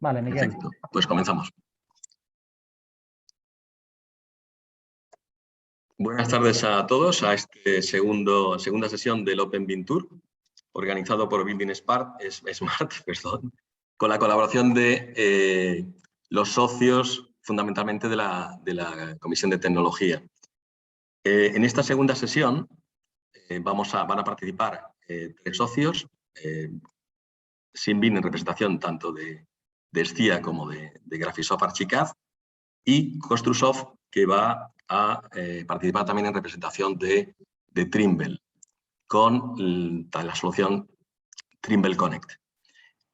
Vale, Miguel. Perfecto, pues comenzamos. Buenas tardes a todos a esta segunda sesión del Open BIM Tour, organizado por Building Smart, con la colaboración de los socios, fundamentalmente de la Comisión de Tecnología. En esta segunda sesión van a participar 3 socios, SimBIM en representación tanto de SCIA como de Graphisoft Archicad, y Construsoft, que va a participar también en representación de Trimble, con la solución Trimble Connect.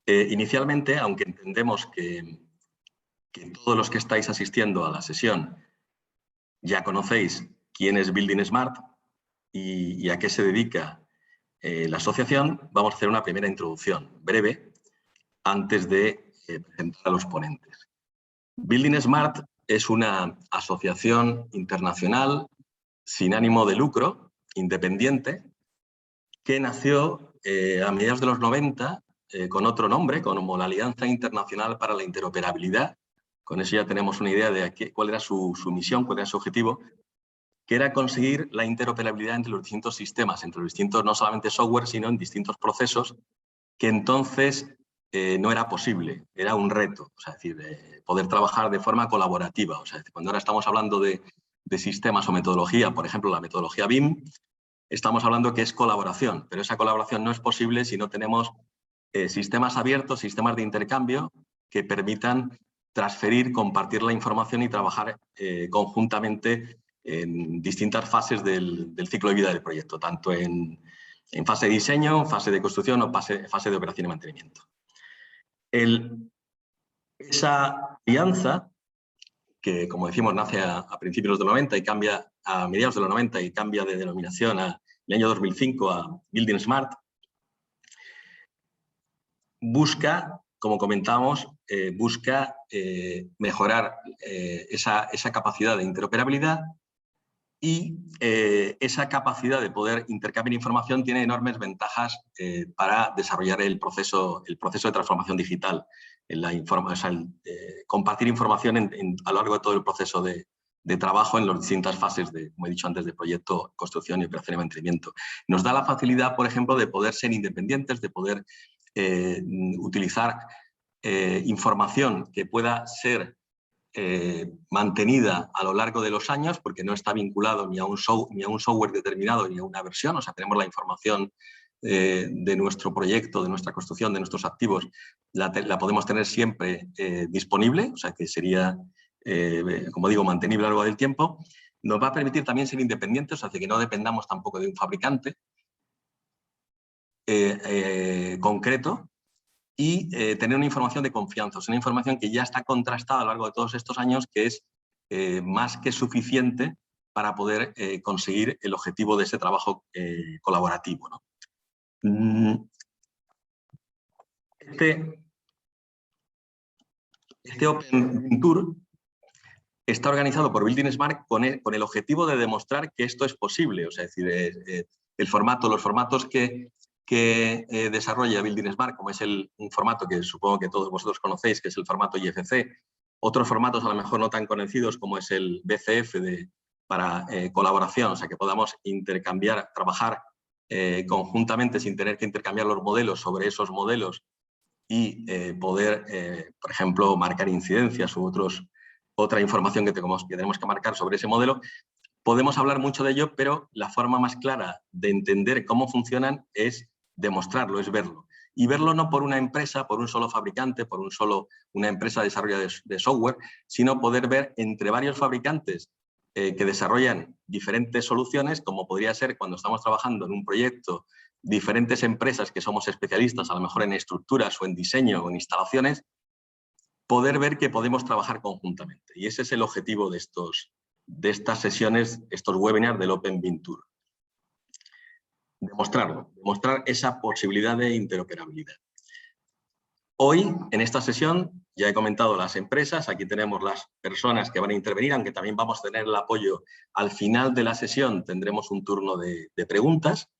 Inicialmente, aunque entendemos que todos los que estáis asistiendo a la sesión ya conocéis quién es Building Smart y a qué se dedica la asociación, vamos a hacer una primera introducción breve antes de presentar a los ponentes. Building Smart es una asociación internacional sin ánimo de lucro, independiente, que nació a mediados de los 90 con otro nombre, como la Alianza Internacional para la Interoperabilidad. Con eso ya tenemos una idea de cuál era su misión, cuál era su objetivo, que era conseguir la interoperabilidad entre los distintos sistemas, entre los distintos, no solamente software, sino en distintos procesos, que entonces no era posible, era un reto, o sea, es decir, poder trabajar de forma colaborativa. O sea, cuando ahora estamos hablando de sistemas o metodología, por ejemplo, la metodología BIM, estamos hablando que es colaboración, pero esa colaboración no es posible si no tenemos sistemas abiertos, sistemas de intercambio que permitan transferir, compartir la información y trabajar conjuntamente en distintas fases del ciclo de vida del proyecto, tanto en fase de diseño, fase de construcción o fase de operación y mantenimiento. Esa alianza, que como decimos nace a principios de los 90 y cambia a mediados de los 90 y cambia de denominación en el año 2005 a Building Smart, busca, como comentamos, mejorar esa capacidad de interoperabilidad, y esa capacidad de poder intercambiar información tiene enormes ventajas para desarrollar el proceso de transformación digital, compartir información a lo largo de todo el proceso de trabajo en las distintas fases, como he dicho antes, de proyecto, construcción y operación y mantenimiento. Nos da la facilidad, por ejemplo, de poder ser independientes, de poder utilizar información que pueda ser mantenida a lo largo de los años, porque no está vinculado ni a un software determinado ni a una versión. O sea, tenemos la información de nuestro proyecto, de nuestra construcción, de nuestros activos, la podemos tener siempre disponible, o sea que sería, como digo, mantenible a lo largo del tiempo. Nos va a permitir también ser independientes, o sea que no dependamos tampoco de un fabricante concreto, y tener una información de confianza, o sea, una información que ya está contrastada a lo largo de todos estos años, que es más que suficiente para poder conseguir el objetivo de ese trabajo colaborativo, ¿no? Este Open BIM Tour está organizado por Building Smart con el objetivo de demostrar que esto es posible. O sea, es decir, los formatos que desarrolla Building Smart, como es un formato que supongo que todos vosotros conocéis, que es el formato IFC, otros formatos a lo mejor no tan conocidos como es el BCF para colaboración, o sea, que podamos intercambiar, trabajar conjuntamente sin tener que intercambiar los modelos sobre esos modelos y poder, por ejemplo, marcar incidencias u otra información que tenemos que marcar sobre ese modelo. Podemos hablar mucho de ello, pero la forma más clara de entender cómo funcionan es demostrarlo, es verlo. Y verlo no por una empresa, por un solo fabricante, por una empresa de desarrollo de software, sino poder ver entre varios fabricantes que desarrollan diferentes soluciones, como podría ser cuando estamos trabajando en un proyecto, diferentes empresas que somos especialistas, a lo mejor en estructuras o en diseño o en instalaciones, poder ver que podemos trabajar conjuntamente. Y ese es el objetivo de estas sesiones, estos webinars del Open BIM Tour. Demostrar esa posibilidad de interoperabilidad. Hoy, en esta sesión, ya he comentado las empresas, aquí tenemos las personas que van a intervenir, aunque también vamos a tener el apoyo. Al final de la sesión tendremos un turno de preguntas.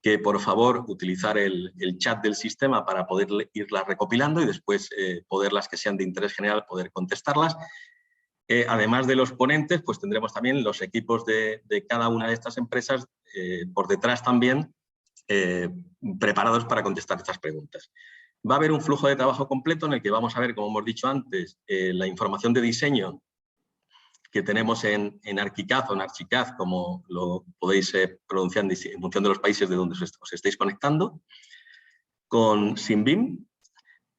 que por favor utilizar el chat del sistema para poder irlas recopilando y después poder las que sean de interés general poder contestarlas. Además de los ponentes, pues tendremos también los equipos de cada una de estas empresas por detrás también preparados para contestar estas preguntas. Va a haber un flujo de trabajo completo en el que vamos a ver, como hemos dicho antes, la información de diseño que tenemos en ArchiCAD o en ArchiCAD, como lo podéis pronunciar en función de los países de donde os estéis conectando. Con SimBeam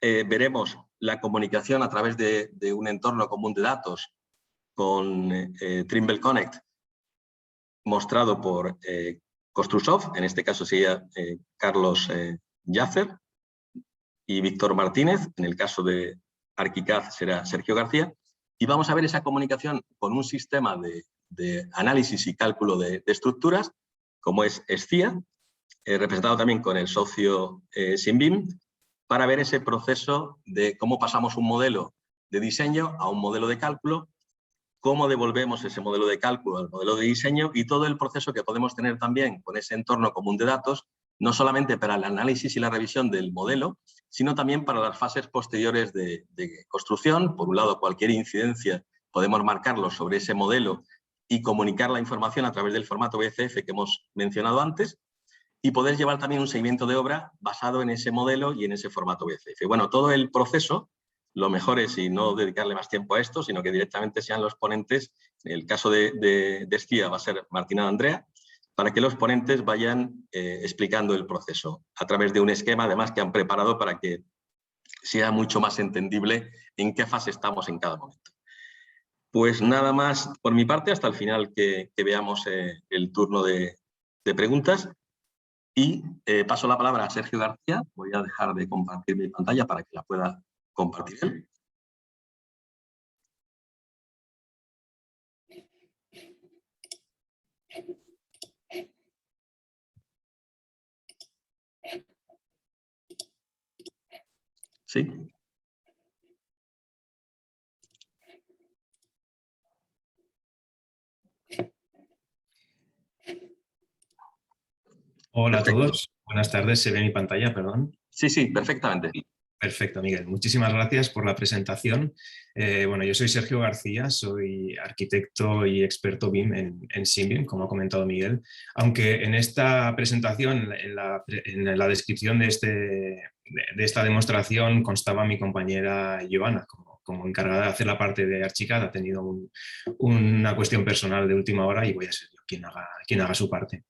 veremos la comunicación a través de un entorno común de datos con Trimble Connect, mostrado por Construsoft, en este caso sería Carlos Yacer y Víctor Martínez, en el caso de ArchiCAD será Sergio García, y vamos a ver esa comunicación con un sistema de análisis y cálculo de estructuras, como es SCIA, representado también con el socio SimBeam, para ver ese proceso de cómo pasamos un modelo de diseño a un modelo de cálculo, cómo devolvemos ese modelo de cálculo al modelo de diseño y todo el proceso que podemos tener también con ese entorno común de datos, no solamente para el análisis y la revisión del modelo, sino también para las fases posteriores de construcción. Por un lado, cualquier incidencia podemos marcarlo sobre ese modelo y comunicar la información a través del formato VCF que hemos mencionado antes, y poder llevar también un seguimiento de obra basado en ese modelo y en ese formato VCF. Bueno, todo el proceso, lo mejor es y no dedicarle más tiempo a esto, sino que directamente sean los ponentes. En el caso de SCIA va a ser Martina y Andrea, para que los ponentes vayan explicando el proceso a través de un esquema, además, que han preparado para que sea mucho más entendible en qué fase estamos en cada momento. Pues nada más por mi parte, hasta el final que veamos el turno de preguntas. Y paso la palabra a Sergio García. Voy a dejar de compartir mi pantalla para que la pueda compartir él. ¿Sí? Hola Perfecto. a todos, buenas tardes, se ve mi pantalla, perdón. Sí, sí, perfectamente. Perfecto, Miguel. Muchísimas gracias por la presentación. Bueno, yo soy Sergio García, soy arquitecto y experto BIM en SimBeam, como ha comentado Miguel, aunque en esta presentación, en la descripción de esta demostración constaba mi compañera Joana, como encargada de hacer la parte de ArchiCAD. Ha tenido una cuestión personal de última hora y voy a ser yo quien haga su parte.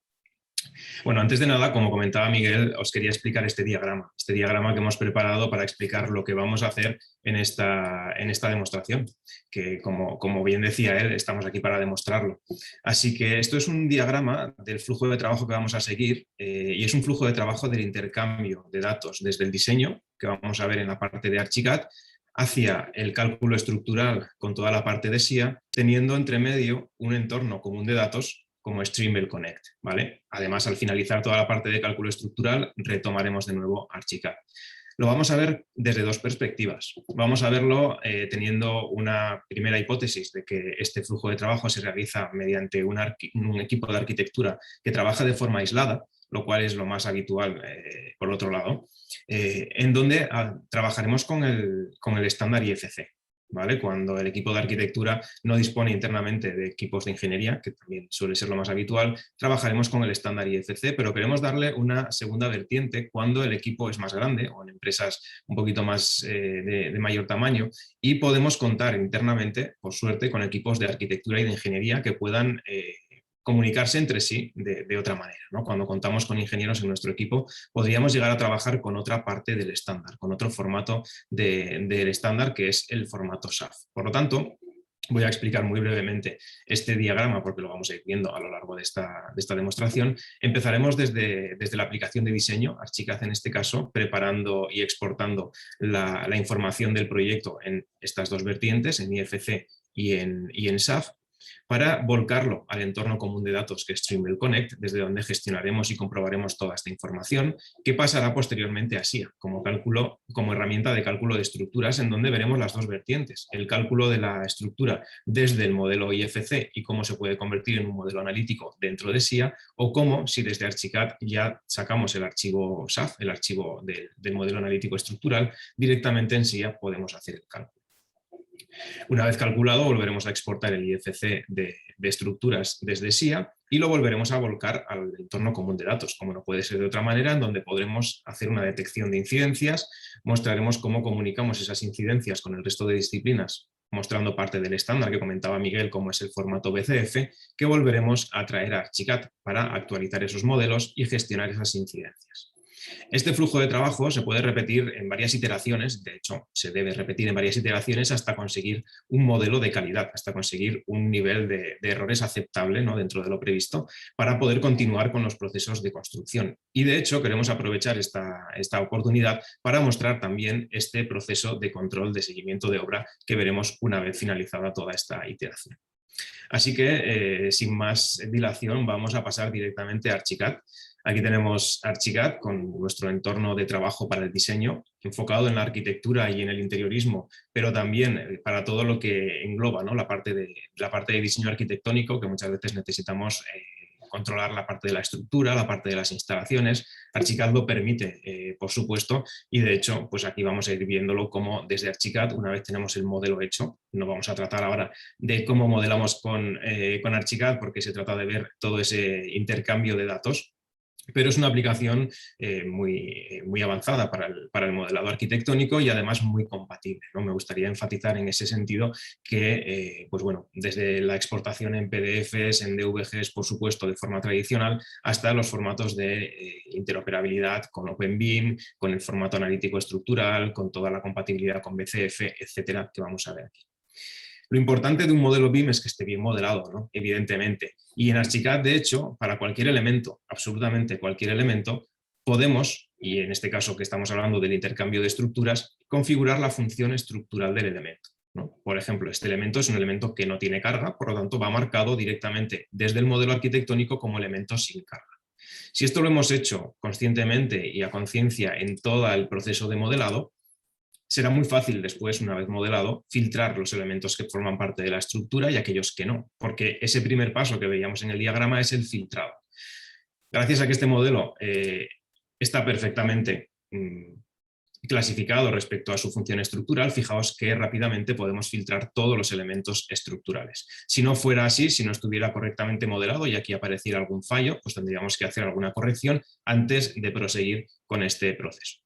Bueno, antes de nada, como comentaba Miguel, os quería explicar este diagrama que hemos preparado para explicar lo que vamos a hacer en esta demostración, que como bien decía él, estamos aquí para demostrarlo. Así que esto es un diagrama del flujo de trabajo que vamos a seguir y es un flujo de trabajo del intercambio de datos desde el diseño, que vamos a ver en la parte de ArchiCAD, hacia el cálculo estructural con toda la parte de SCIA, teniendo entre medio un entorno común de datos como es Trimble Connect, ¿vale? Además, al finalizar toda la parte de cálculo estructural, retomaremos de nuevo ArchiCAD. Lo vamos a ver desde dos perspectivas. Vamos a verlo teniendo una primera hipótesis de que este flujo de trabajo se realiza mediante un equipo de arquitectura que trabaja de forma aislada, lo cual es lo más habitual por otro lado, en donde trabajaremos con el estándar IFC. ¿Vale? Cuando el equipo de arquitectura no dispone internamente de equipos de ingeniería, que también suele ser lo más habitual, trabajaremos con el estándar IFC, pero queremos darle una segunda vertiente cuando el equipo es más grande o en empresas un poquito más de mayor tamaño y podemos contar internamente, por suerte, con equipos de arquitectura y de ingeniería que puedan comunicarse entre sí de otra manera, ¿no? Cuando contamos con ingenieros en nuestro equipo, podríamos llegar a trabajar con otra parte del estándar, con otro formato del estándar, que es el formato SAF. Por lo tanto, voy a explicar muy brevemente este diagrama porque lo vamos a ir viendo a lo largo de esta demostración. Empezaremos desde la aplicación de diseño, ArchiCAD en este caso, preparando y exportando la información del proyecto en estas dos vertientes, en IFC y en SAF. para volcarlo al entorno común de datos que es Trimble Connect, desde donde gestionaremos y comprobaremos toda esta información, que pasará posteriormente a SIA, como herramienta de cálculo de estructuras, en donde veremos las dos vertientes, el cálculo de la estructura desde el modelo IFC y cómo se puede convertir en un modelo analítico dentro de SIA, o cómo, si desde Archicad ya sacamos el archivo SAF, el archivo del modelo analítico estructural, directamente en SIA podemos hacer el cálculo. Una vez calculado, volveremos a exportar el IFC de estructuras desde SIA y lo volveremos a volcar al entorno común de datos, como no puede ser de otra manera, en donde podremos hacer una detección de incidencias, mostraremos cómo comunicamos esas incidencias con el resto de disciplinas, mostrando parte del estándar que comentaba Miguel, como es el formato BCF, que volveremos a traer a Archicad para actualizar esos modelos y gestionar esas incidencias. Este flujo de trabajo se puede repetir en varias iteraciones, de hecho se debe repetir en varias iteraciones hasta conseguir un modelo de calidad, hasta conseguir un nivel de errores aceptable, ¿no?, dentro de lo previsto, para poder continuar con los procesos de construcción. Y de hecho queremos aprovechar esta oportunidad para mostrar también este proceso de control de seguimiento de obra que veremos una vez finalizada toda esta iteración. Así que, sin más dilación, vamos a pasar directamente a Archicad. Aquí tenemos Archicad con nuestro entorno de trabajo para el diseño, enfocado en la arquitectura y en el interiorismo, pero también para todo lo que engloba, ¿no?, la parte de diseño arquitectónico, que muchas veces necesitamos controlar la parte de la estructura, la parte de las instalaciones. Archicad lo permite, por supuesto, y de hecho, pues aquí vamos a ir viéndolo como desde Archicad, una vez tenemos el modelo hecho, no vamos a tratar ahora de cómo modelamos con Archicad, porque se trata de ver todo ese intercambio de datos, pero es una aplicación muy avanzada para el modelado arquitectónico y además muy compatible, ¿no? Me gustaría enfatizar en ese sentido que, pues bueno, desde la exportación en PDFs, en DVGs, por supuesto, de forma tradicional, hasta los formatos de interoperabilidad con OpenBIM, con el formato analítico estructural, con toda la compatibilidad con BCF, etcétera, que vamos a ver aquí. Lo importante de un modelo BIM es que esté bien modelado, ¿no?, evidentemente. Y en Archicad, de hecho, para cualquier elemento, absolutamente cualquier elemento, podemos, y en este caso que estamos hablando del intercambio de estructuras, configurar la función estructural del elemento, ¿no? Por ejemplo, este elemento es un elemento que no tiene carga, por lo tanto va marcado directamente desde el modelo arquitectónico como elemento sin carga. Si esto lo hemos hecho conscientemente y a conciencia en todo el proceso de modelado, será muy fácil después, una vez modelado, filtrar los elementos que forman parte de la estructura y aquellos que no, porque ese primer paso que veíamos en el diagrama es el filtrado. Gracias a que este modelo está perfectamente clasificado respecto a su función estructural, fijaos que rápidamente podemos filtrar todos los elementos estructurales. Si no fuera así, si no estuviera correctamente modelado y aquí apareciera algún fallo, pues tendríamos que hacer alguna corrección antes de proseguir con este proceso.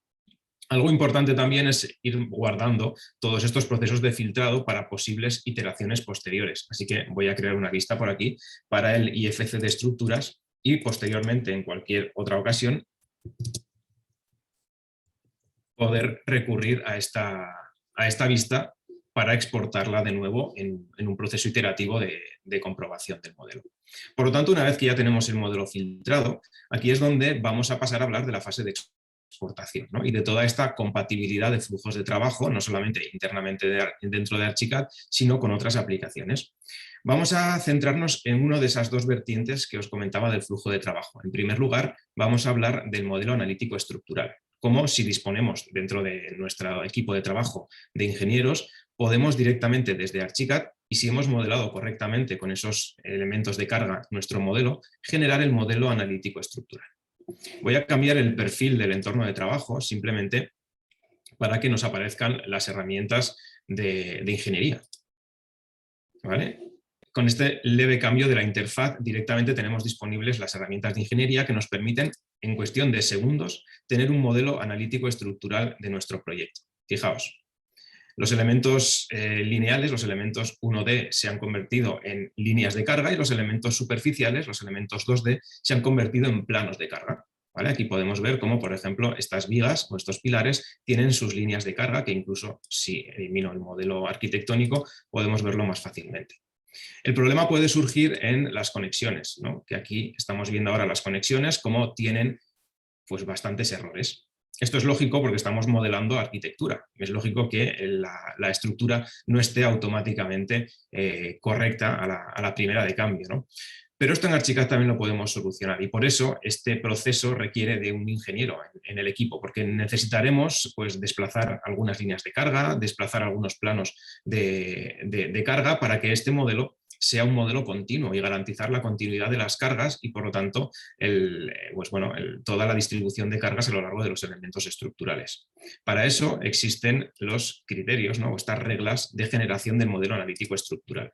Algo importante también es ir guardando todos estos procesos de filtrado para posibles iteraciones posteriores. Así que voy a crear una lista por aquí para el IFC de estructuras y posteriormente, en cualquier otra ocasión, poder recurrir a esta vista para exportarla de nuevo en un proceso iterativo de comprobación del modelo. Por lo tanto, una vez que ya tenemos el modelo filtrado, aquí es donde vamos a pasar a hablar de la fase de exportación, ¿no?, y de toda esta compatibilidad de flujos de trabajo, no solamente internamente dentro de Archicad, sino con otras aplicaciones. Vamos a centrarnos en una de esas dos vertientes que os comentaba del flujo de trabajo. En primer lugar, vamos a hablar del modelo analítico estructural, como si disponemos dentro de nuestro equipo de trabajo de ingenieros, podemos directamente desde Archicad, y si hemos modelado correctamente con esos elementos de carga nuestro modelo, generar el modelo analítico estructural. Voy a cambiar el perfil del entorno de trabajo simplemente para que nos aparezcan las herramientas de ingeniería, ¿vale? Con este leve cambio de la interfaz directamente tenemos disponibles las herramientas de ingeniería que nos permiten, en cuestión de segundos, tener un modelo analítico estructural de nuestro proyecto. Fijaos, los elementos lineales, los elementos 1D, se han convertido en líneas de carga y los elementos superficiales, los elementos 2D, se han convertido en planos de carga, ¿vale? Aquí podemos ver cómo, por ejemplo, estas vigas o estos pilares tienen sus líneas de carga, que incluso si elimino el modelo arquitectónico podemos verlo más fácilmente. El problema puede surgir en las conexiones, ¿no?, que aquí estamos viendo ahora las conexiones como tienen pues bastantes errores. Esto es lógico porque estamos modelando arquitectura. Es lógico que la estructura no esté automáticamente correcta a la primera de cambio, ¿no? Pero esto en Archicad también lo podemos solucionar y por eso este proceso requiere de un ingeniero en el equipo, porque necesitaremos pues, desplazar algunas líneas de carga, desplazar algunos planos de carga para que este modelo sea un modelo continuo y garantizar la continuidad de las cargas y por lo tanto toda la distribución de cargas a lo largo de los elementos estructurales. Para eso existen los criterios, ¿no? O estas reglas de generación del modelo analítico estructural.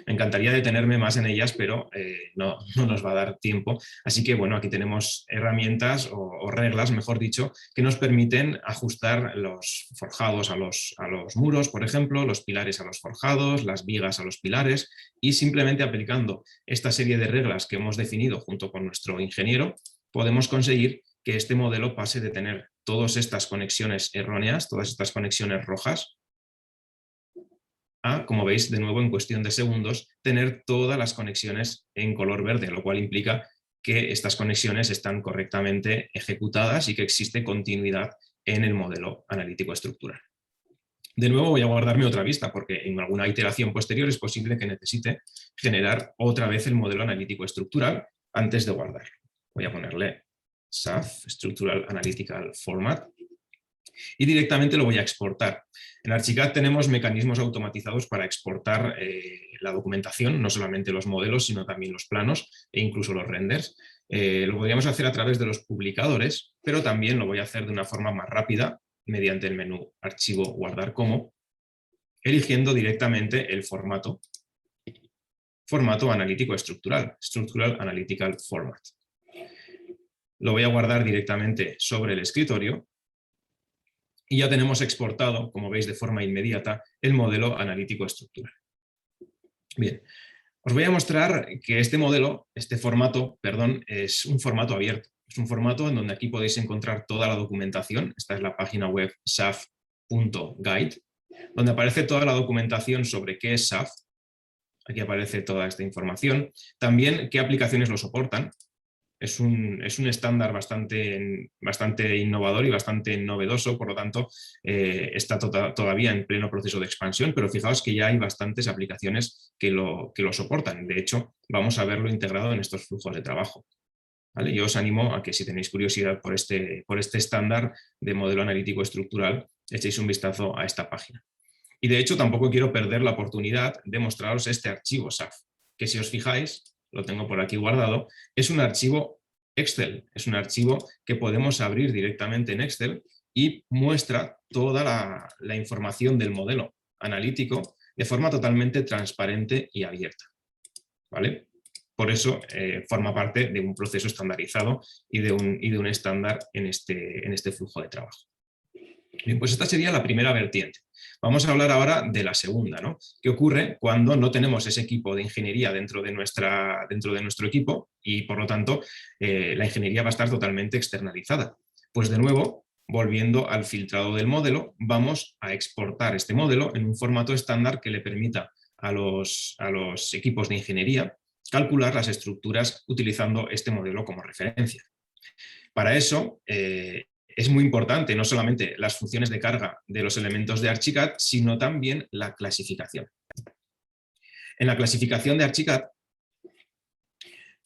Me encantaría detenerme más en ellas, pero no nos va a dar tiempo. Así que bueno, aquí tenemos herramientas o reglas, mejor dicho, que nos permiten ajustar los forjados a los muros, por ejemplo, los pilares a los forjados, las vigas a los pilares, y simplemente aplicando esta serie de reglas que hemos definido junto con nuestro ingeniero, podemos conseguir que este modelo pase de tener todas estas conexiones erróneas, todas estas conexiones rojas, a, como veis, de nuevo en cuestión de segundos, tener todas las conexiones en color verde, lo cual implica que estas conexiones están correctamente ejecutadas y que existe continuidad en el modelo analítico estructural. De nuevo voy a guardarme otra vista porque en alguna iteración posterior es posible que necesite generar otra vez el modelo analítico estructural antes de guardarlo. Voy a ponerle SAF, Structural Analytical Format, y directamente lo voy a exportar. En Archicad tenemos mecanismos automatizados para exportar la documentación, no solamente los modelos, sino también los planos e incluso los renders. Lo podríamos hacer a través de los publicadores, pero también lo voy a hacer de una forma más rápida mediante el menú Archivo, Guardar como, eligiendo directamente el formato analítico estructural, Structural Analytical Format. Lo voy a guardar directamente sobre el escritorio y ya tenemos exportado, como veis de forma inmediata, el modelo analítico estructural. Bien, os voy a mostrar que este modelo, este formato, perdón, es un formato abierto. Es un formato en donde aquí podéis encontrar toda la documentación. Esta es la página web saf.guide, donde aparece toda la documentación sobre qué es SAF. Aquí aparece toda esta información. También qué aplicaciones lo soportan. Es un estándar bastante innovador y bastante novedoso, por lo tanto está todavía en pleno proceso de expansión, pero fijaos que ya hay bastantes aplicaciones que lo soportan. De hecho, vamos a verlo integrado en estos flujos de trabajo. ¿Vale? Yo os animo a que si tenéis curiosidad por este estándar de modelo analítico estructural, echéis un vistazo a esta página. Y de hecho tampoco quiero perder la oportunidad de mostraros este archivo SAF, que si os fijáis, lo tengo por aquí guardado, es un archivo Excel, es un archivo que podemos abrir directamente en Excel y muestra toda la información del modelo analítico de forma totalmente transparente y abierta. ¿Vale? Por eso forma parte de un proceso estandarizado y de un estándar en este flujo de trabajo. Bien, pues esta sería la primera vertiente. Vamos a hablar ahora de la segunda, ¿no? ¿Qué ocurre cuando no tenemos ese equipo de ingeniería dentro de nuestro equipo y, por lo tanto, la ingeniería va a estar totalmente externalizada? Pues, de nuevo, volviendo al filtrado del modelo, vamos a exportar este modelo en un formato estándar que le permita a los equipos de ingeniería calcular las estructuras utilizando este modelo como referencia. Para eso, es muy importante no solamente las funciones de carga de los elementos de Archicad, sino también la clasificación. En la clasificación de Archicad,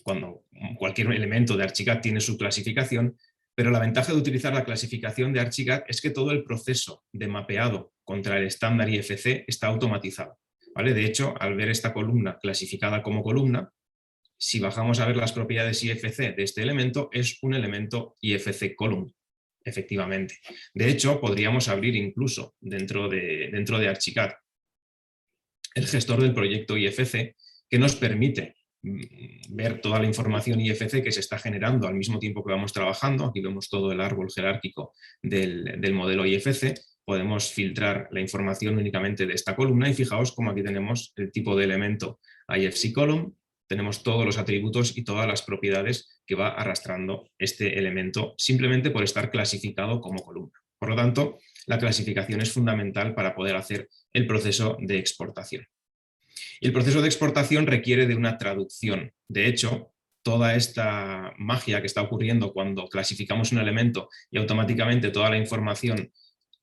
cuando cualquier elemento de Archicad tiene su clasificación, pero la ventaja de utilizar la clasificación de Archicad es que todo el proceso de mapeado contra el estándar IFC está automatizado. ¿Vale? De hecho, al ver esta columna clasificada como columna, si bajamos a ver las propiedades IFC de este elemento, es un elemento IFC column. Efectivamente. De hecho, podríamos abrir incluso dentro de Archicad el gestor del proyecto IFC que nos permite ver toda la información IFC que se está generando al mismo tiempo que vamos trabajando. Aquí vemos todo el árbol jerárquico del modelo IFC. Podemos filtrar la información únicamente de esta columna y fijaos como aquí tenemos el tipo de elemento IFC column. Tenemos todos los atributos y todas las propiedades que va arrastrando este elemento simplemente por estar clasificado como columna. Por lo tanto, la clasificación es fundamental para poder hacer el proceso de exportación. Y el proceso de exportación requiere de una traducción. De hecho, toda esta magia que está ocurriendo cuando clasificamos un elemento y automáticamente toda la información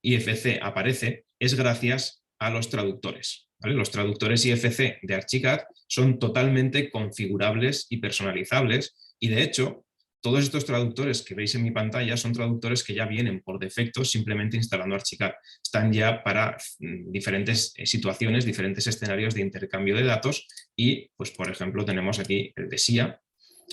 IFC aparece, es gracias a los traductores, ¿vale? Los traductores IFC de Archicad son totalmente configurables y personalizables, y de hecho, todos estos traductores que veis en mi pantalla son traductores que ya vienen por defecto simplemente instalando Archicad. Están ya para diferentes situaciones, diferentes escenarios de intercambio de datos y, pues, por ejemplo, tenemos aquí el de SIA.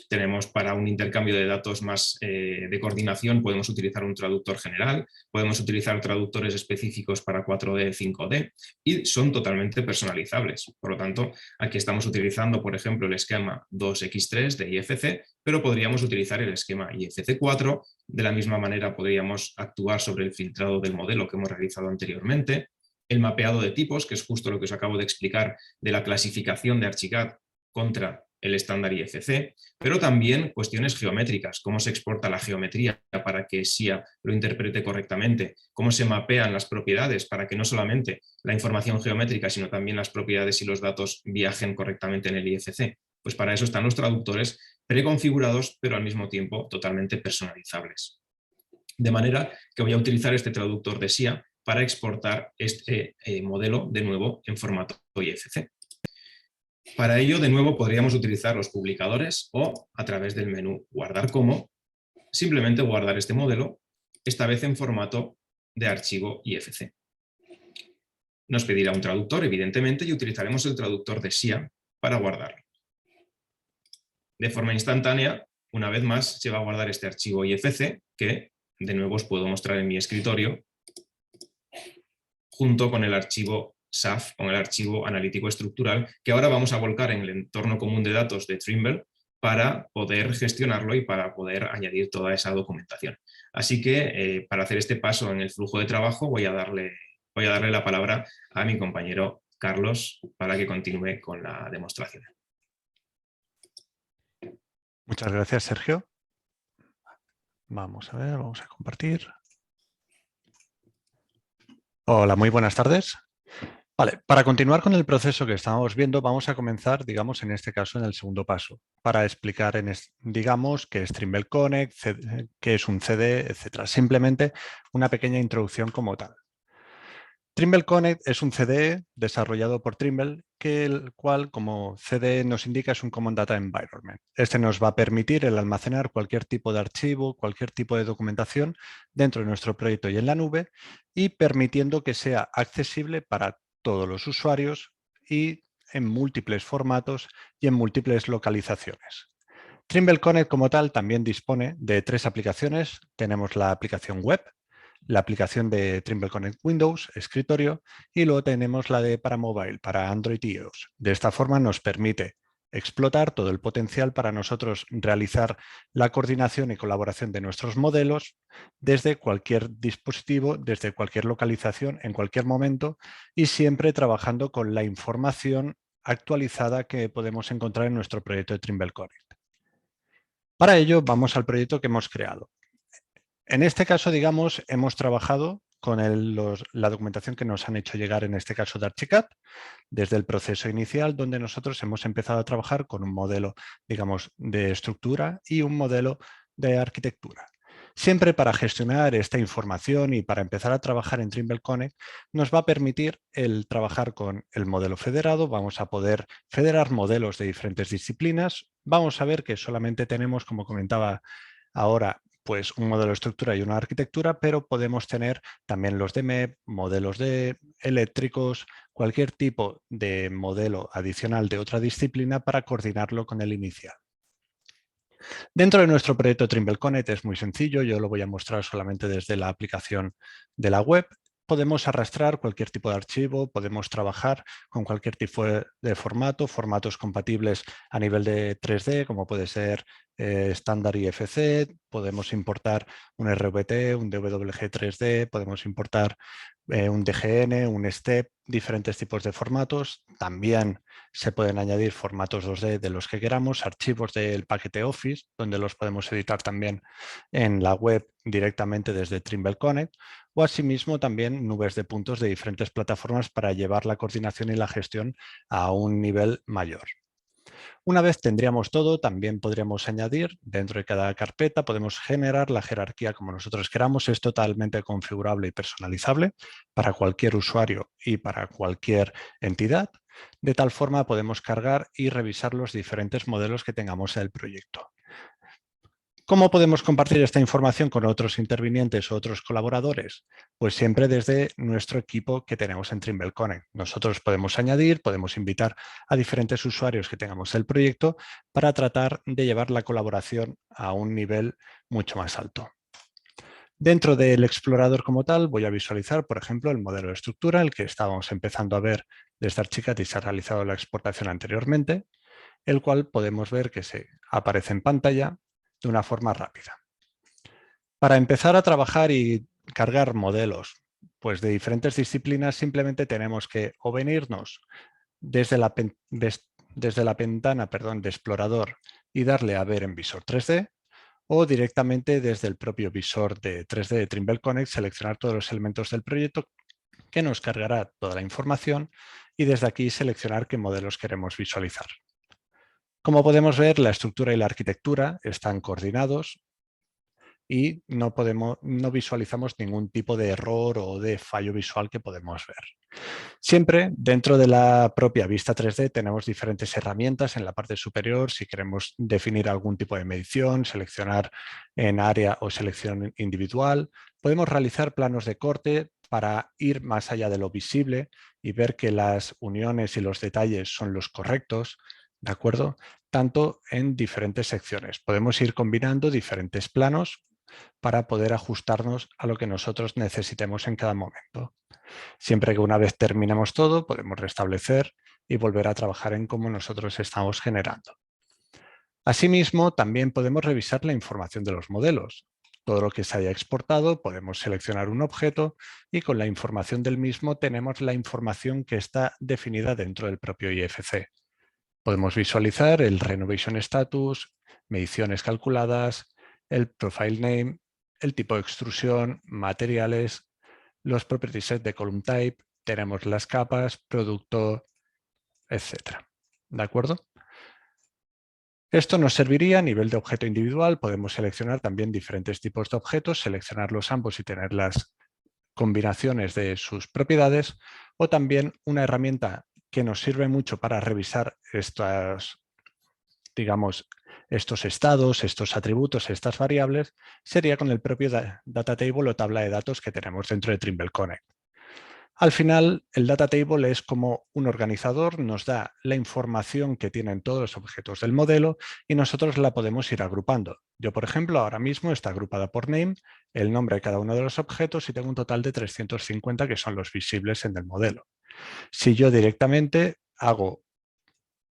Tenemos para un intercambio de datos más de coordinación, podemos utilizar un traductor general, podemos utilizar traductores específicos para 4D, 5D y son totalmente personalizables. Por lo tanto, aquí estamos utilizando, por ejemplo, el esquema 2x3 de IFC, pero podríamos utilizar el esquema IFC4. De la misma manera podríamos actuar sobre el filtrado del modelo que hemos realizado anteriormente, el mapeado de tipos, que es justo lo que os acabo de explicar de la clasificación de Archicad contra el estándar IFC, pero también cuestiones geométricas, cómo se exporta la geometría para que SIA lo interprete correctamente, cómo se mapean las propiedades para que no solamente la información geométrica, sino también las propiedades y los datos viajen correctamente en el IFC. Pues para eso están los traductores preconfigurados, pero al mismo tiempo totalmente personalizables. De manera que voy a utilizar este traductor de SIA para exportar este modelo de nuevo en formato IFC. Para ello, de nuevo, podríamos utilizar los publicadores o, a través del menú Guardar como, simplemente guardar este modelo, esta vez en formato de archivo IFC. Nos pedirá un traductor, evidentemente, y utilizaremos el traductor de SIA para guardarlo. De forma instantánea, una vez más, se va a guardar este archivo IFC, que de nuevo os puedo mostrar en mi escritorio, junto con el archivo SAF, con el archivo analítico estructural, que ahora vamos a volcar en el entorno común de datos de Trimble para poder gestionarlo y para poder añadir toda esa documentación. Así que para hacer este paso en el flujo de trabajo voy a darle la palabra a mi compañero Carlos para que continúe con la demostración. Muchas gracias, Sergio. Vamos a ver, vamos a compartir. Hola, muy buenas tardes. Vale, para continuar con el proceso que estábamos viendo, vamos a comenzar, digamos, en este caso, en el segundo paso, para explicar, digamos, qué es Trimble Connect, qué es un CD, etcétera. Simplemente una pequeña introducción como tal. Trimble Connect es un CDE desarrollado por Trimble, el cual, como CDE nos indica, es un Common Data Environment. Este nos va a permitir el almacenar cualquier tipo de archivo, cualquier tipo de documentación dentro de nuestro proyecto y en la nube, y permitiendo que sea accesible para todos los usuarios y en múltiples formatos y en múltiples localizaciones. Trimble Connect como tal también dispone de 3 aplicaciones. Tenemos la aplicación web, la aplicación de Trimble Connect Windows, escritorio, y luego tenemos la de para mobile, para Android y iOS. De esta forma nos permite explotar todo el potencial para nosotros realizar la coordinación y colaboración de nuestros modelos desde cualquier dispositivo, desde cualquier localización, en cualquier momento, y siempre trabajando con la información actualizada que podemos encontrar en nuestro proyecto de Trimble Connect. Para ello vamos al proyecto que hemos creado. En este caso, digamos, hemos trabajado con la documentación que nos han hecho llegar, en este caso de Archicad, desde el proceso inicial, donde nosotros hemos empezado a trabajar con un modelo, digamos, de estructura y un modelo de arquitectura. Siempre para gestionar esta información y para empezar a trabajar en Trimble Connect nos va a permitir el trabajar con el modelo federado. Vamos a poder federar modelos de diferentes disciplinas. Vamos a ver que solamente tenemos, como comentaba ahora, pues un modelo de estructura y una arquitectura, pero podemos tener también los de MEP, modelos de eléctricos, cualquier tipo de modelo adicional de otra disciplina para coordinarlo con el inicial. Dentro de nuestro proyecto Trimble Connect es muy sencillo, yo lo voy a mostrar solamente desde la aplicación de la web. Podemos arrastrar cualquier tipo de archivo, podemos trabajar con cualquier tipo de formatos compatibles a nivel de 3D, como puede ser estándar IFC, podemos importar un RVT, un DWG 3D, podemos importar un DGN, un STEP, diferentes tipos de formatos. También se pueden añadir formatos 2D de los que queramos, archivos del paquete Office, donde los podemos editar también en la web directamente desde Trimble Connect, o asimismo también nubes de puntos de diferentes plataformas para llevar la coordinación y la gestión a un nivel mayor. Una vez tendríamos todo, también podríamos añadir dentro de cada carpeta, podemos generar la jerarquía como nosotros queramos. Es totalmente configurable y personalizable para cualquier usuario y para cualquier entidad. De tal forma podemos cargar y revisar los diferentes modelos que tengamos en el proyecto. ¿Cómo podemos compartir esta información con otros intervinientes o otros colaboradores? Pues siempre desde nuestro equipo que tenemos en Trimble Connect. Nosotros podemos añadir, podemos invitar a diferentes usuarios que tengamos el proyecto para tratar de llevar la colaboración a un nivel mucho más alto. Dentro del explorador como tal voy a visualizar, por ejemplo, el modelo de estructura, el que estábamos empezando a ver desde Archicad y se ha realizado la exportación anteriormente, el cual podemos ver que se aparece en pantalla de una forma rápida. Para empezar a trabajar y cargar modelos pues de diferentes disciplinas, simplemente tenemos que o venirnos desde la ventana de explorador y darle a ver en visor 3D, o directamente desde el propio visor de 3D de Trimble Connect seleccionar todos los elementos del proyecto que nos cargará toda la información y desde aquí seleccionar qué modelos queremos visualizar. Como podemos ver, la estructura y la arquitectura están coordinados y no visualizamos ningún tipo de error o de fallo visual que podemos ver. Siempre dentro de la propia vista 3D tenemos diferentes herramientas en la parte superior. Si queremos definir algún tipo de medición, seleccionar en área o selección individual, podemos realizar planos de corte para ir más allá de lo visible y ver que las uniones y los detalles son los correctos, ¿de acuerdo? Tanto en diferentes secciones. Podemos ir combinando diferentes planos para poder ajustarnos a lo que nosotros necesitemos en cada momento. Siempre que una vez terminemos todo, podemos restablecer y volver a trabajar en cómo nosotros estamos generando. Asimismo, también podemos revisar la información de los modelos. Todo lo que se haya exportado, podemos seleccionar un objeto y con la información del mismo tenemos la información que está definida dentro del propio IFC. Podemos visualizar el Renovation Status, mediciones calculadas, el Profile Name, el tipo de extrusión, materiales, los Property Set de Column Type, tenemos las capas, producto, etc. ¿De acuerdo? Esto nos serviría a nivel de objeto individual. Podemos seleccionar también diferentes tipos de objetos, seleccionarlos ambos y tener las combinaciones de sus propiedades, o también una herramienta que nos sirve mucho para revisar estos estados, estos atributos, estas variables, sería con el propio Data Table o tabla de datos que tenemos dentro de Trimble Connect. Al final, el Data Table es como un organizador, nos da la información que tienen todos los objetos del modelo y nosotros la podemos ir agrupando. Yo, por ejemplo, ahora mismo está agrupada por name, el nombre de cada uno de los objetos y tengo un total de 350 que son los visibles en el modelo. Si yo directamente hago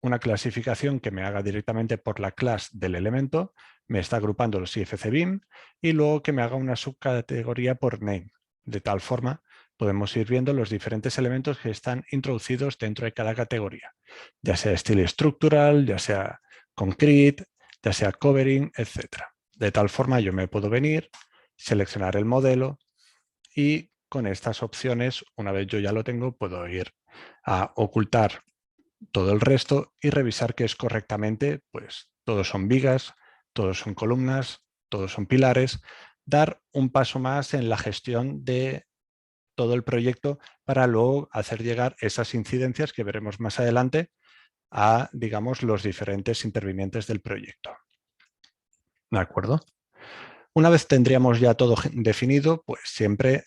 una clasificación que me haga directamente por la clase del elemento, me está agrupando los IFC BIM y luego que me haga una subcategoría por name. De tal forma, podemos ir viendo los diferentes elementos que están introducidos dentro de cada categoría, ya sea estilo estructural, ya sea concrete, ya sea covering, etc. De tal forma, yo me puedo venir, seleccionar el modelo y con estas opciones, una vez yo ya lo tengo, puedo ir a ocultar todo el resto y revisar que es correctamente, pues todos son vigas, todos son columnas, todos son pilares, dar un paso más en la gestión de todo el proyecto para luego hacer llegar esas incidencias que veremos más adelante a, digamos, los diferentes intervinientes del proyecto. ¿De acuerdo? Una vez tendríamos ya todo definido, pues siempre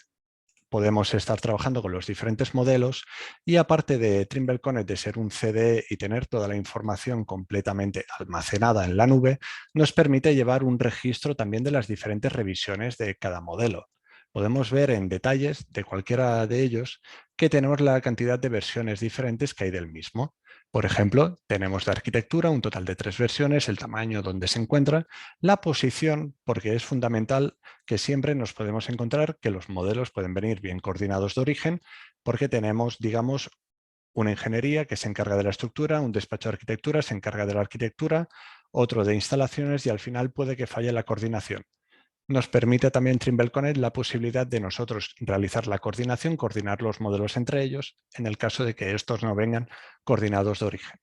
podemos estar trabajando con los diferentes modelos y aparte de Trimble Connect de ser un CDE y tener toda la información completamente almacenada en la nube, nos permite llevar un registro también de las diferentes revisiones de cada modelo. Podemos ver en detalles de cualquiera de ellos que tenemos la cantidad de versiones diferentes que hay del mismo. Por ejemplo, tenemos de arquitectura un total de 3 versiones, el tamaño donde se encuentra, la posición, porque es fundamental que siempre nos podemos encontrar que los modelos pueden venir bien coordinados de origen, porque tenemos, digamos, una ingeniería que se encarga de la estructura, un despacho de arquitectura se encarga de la arquitectura, otro de instalaciones y al final puede que falle la coordinación. Nos permite también Trimble Connect la posibilidad de nosotros realizar la coordinación, coordinar los modelos entre ellos, en el caso de que estos no vengan coordinados de origen.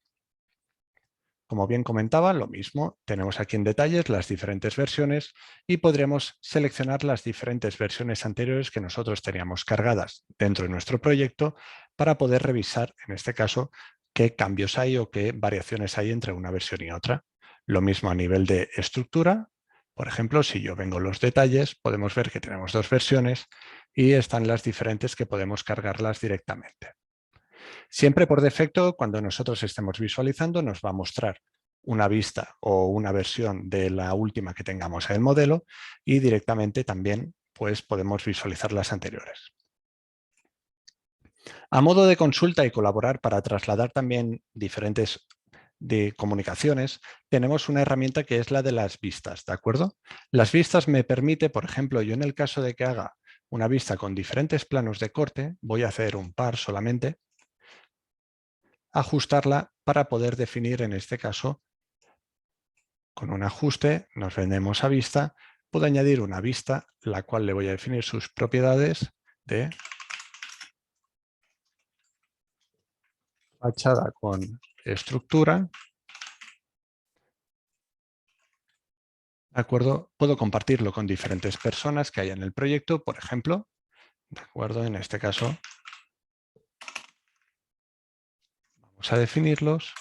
Como bien comentaba, lo mismo, tenemos aquí en detalles las diferentes versiones y podremos seleccionar las diferentes versiones anteriores que nosotros teníamos cargadas dentro de nuestro proyecto para poder revisar, en este caso, qué cambios hay o qué variaciones hay entre una versión y otra. Lo mismo a nivel de estructura. Por ejemplo, si yo vengo a los detalles, podemos ver que tenemos dos versiones y están las diferentes que podemos cargarlas directamente. Siempre por defecto, cuando nosotros estemos visualizando, nos va a mostrar una vista o una versión de la última que tengamos en el modelo y directamente también pues, podemos visualizar las anteriores. A modo de consulta y colaborar para trasladar también diferentes de comunicaciones, tenemos una herramienta que es la de las vistas, ¿de acuerdo? Las vistas me permite, por ejemplo, yo en el caso de que haga una vista con diferentes planos de corte, voy a hacer un par solamente, ajustarla para poder definir, en este caso, con un ajuste, nos vendemos a vista, puedo añadir una vista, la cual le voy a definir sus propiedades de fachada con estructura. ¿De acuerdo? Puedo compartirlo con diferentes personas que haya en el proyecto, por ejemplo, ¿de acuerdo? En este caso, vamos a definirlos.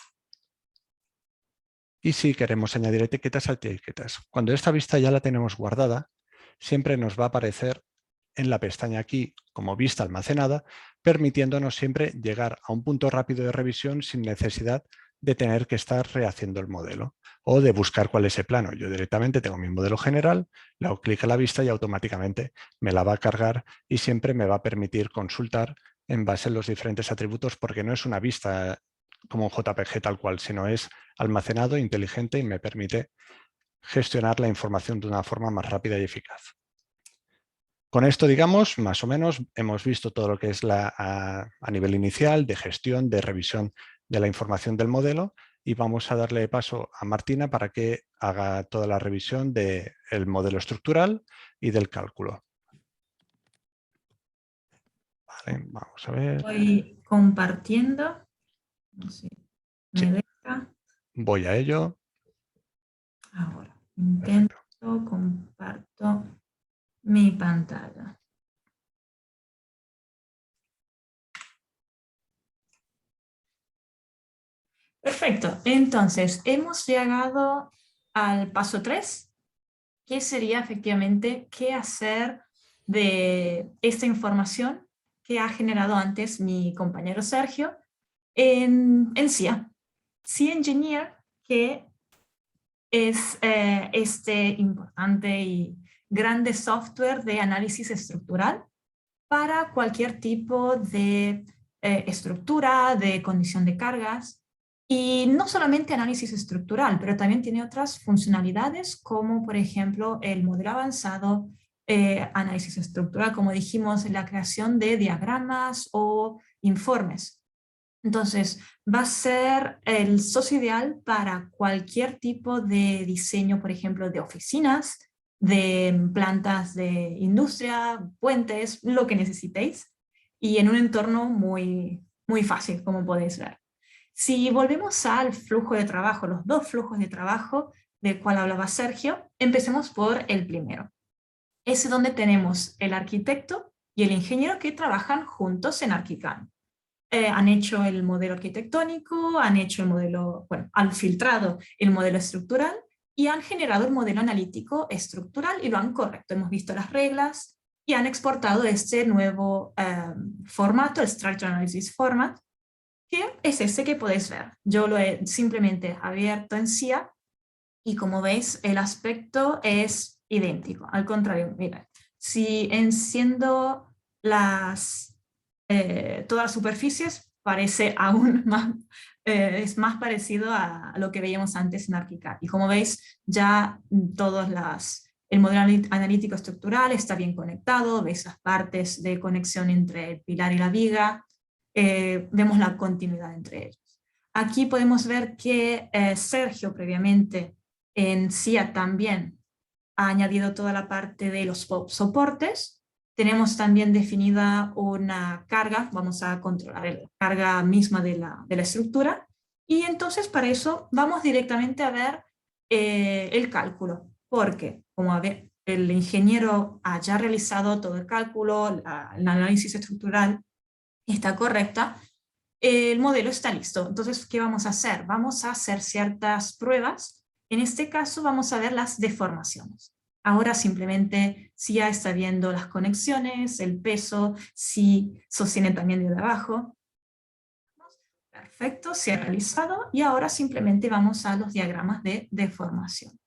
Y si queremos añadir etiquetas, etiquetas. Cuando esta vista ya la tenemos guardada, siempre nos va a aparecer en la pestaña aquí como vista almacenada, permitiéndonos siempre llegar a un punto rápido de revisión sin necesidad de tener que estar rehaciendo el modelo o de buscar cuál es el plano. Yo directamente tengo mi modelo general, le hago clic a la vista y automáticamente me la va a cargar y siempre me va a permitir consultar en base a los diferentes atributos, porque no es una vista como un JPG tal cual, sino es almacenado, inteligente y me permite gestionar la información de una forma más rápida y eficaz. Con esto, digamos, más o menos hemos visto todo lo que es a nivel inicial de gestión, de revisión de la información del modelo y vamos a darle paso a Martina para que haga toda la revisión del modelo estructural y del cálculo. Vale, vamos a ver. Estoy compartiendo. No sé, ¿me Sí. deja? Voy a ello. Ahora, intento, comparto mi pantalla. Perfecto, entonces hemos llegado al paso 3, que sería efectivamente qué hacer de esta información que ha generado antes mi compañero Sergio en CIA. CIA Engineer, que es este importante y grande software de análisis estructural para cualquier tipo de estructura, de condición de cargas, y no solamente análisis estructural, pero también tiene otras funcionalidades como por ejemplo el modelo avanzado, análisis estructural, como dijimos, la creación de diagramas o informes. Entonces, va a ser el socio ideal para cualquier tipo de diseño, por ejemplo, de oficinas, de plantas de industria, puentes, lo que necesitéis, y en un entorno muy, muy fácil, como podéis ver. Si volvemos al flujo de trabajo, los dos flujos de trabajo del cual hablaba Sergio, empecemos por el primero. Es donde tenemos el arquitecto y el ingeniero que trabajan juntos en Archicad. Han hecho el modelo arquitectónico, han hecho el modelo, bueno, han filtrado el modelo estructural y han generado el modelo analítico estructural y lo han correcto. Hemos visto las reglas y han exportado este nuevo formato, el Structural Analysis Format, que es este que podéis ver. Yo lo he simplemente abierto en CIA y como veis el aspecto es idéntico. Al contrario, mira, si enciendo todas las superficies, parece aún más, es más parecido a lo que veíamos antes en Archicad. Y como veis, ya el modelo analítico estructural está bien conectado, veis las partes de conexión entre el pilar y la viga, vemos la continuidad entre ellos. Aquí podemos ver que Sergio previamente en CIA también ha añadido toda la parte de los soportes. Tenemos también definida una carga, vamos a controlar la carga misma de la estructura, Y entonces para eso vamos directamente a ver el cálculo, porque como el ingeniero haya realizado todo el cálculo, el análisis estructural está correcta, el modelo está listo. Entonces, ¿qué vamos a hacer? Vamos a hacer ciertas pruebas. En este caso vamos a ver las deformaciones. Ahora simplemente si ya está viendo las conexiones, el peso, si sostiene también de abajo. Perfecto, se ha realizado y ahora simplemente vamos a los diagramas de deformación.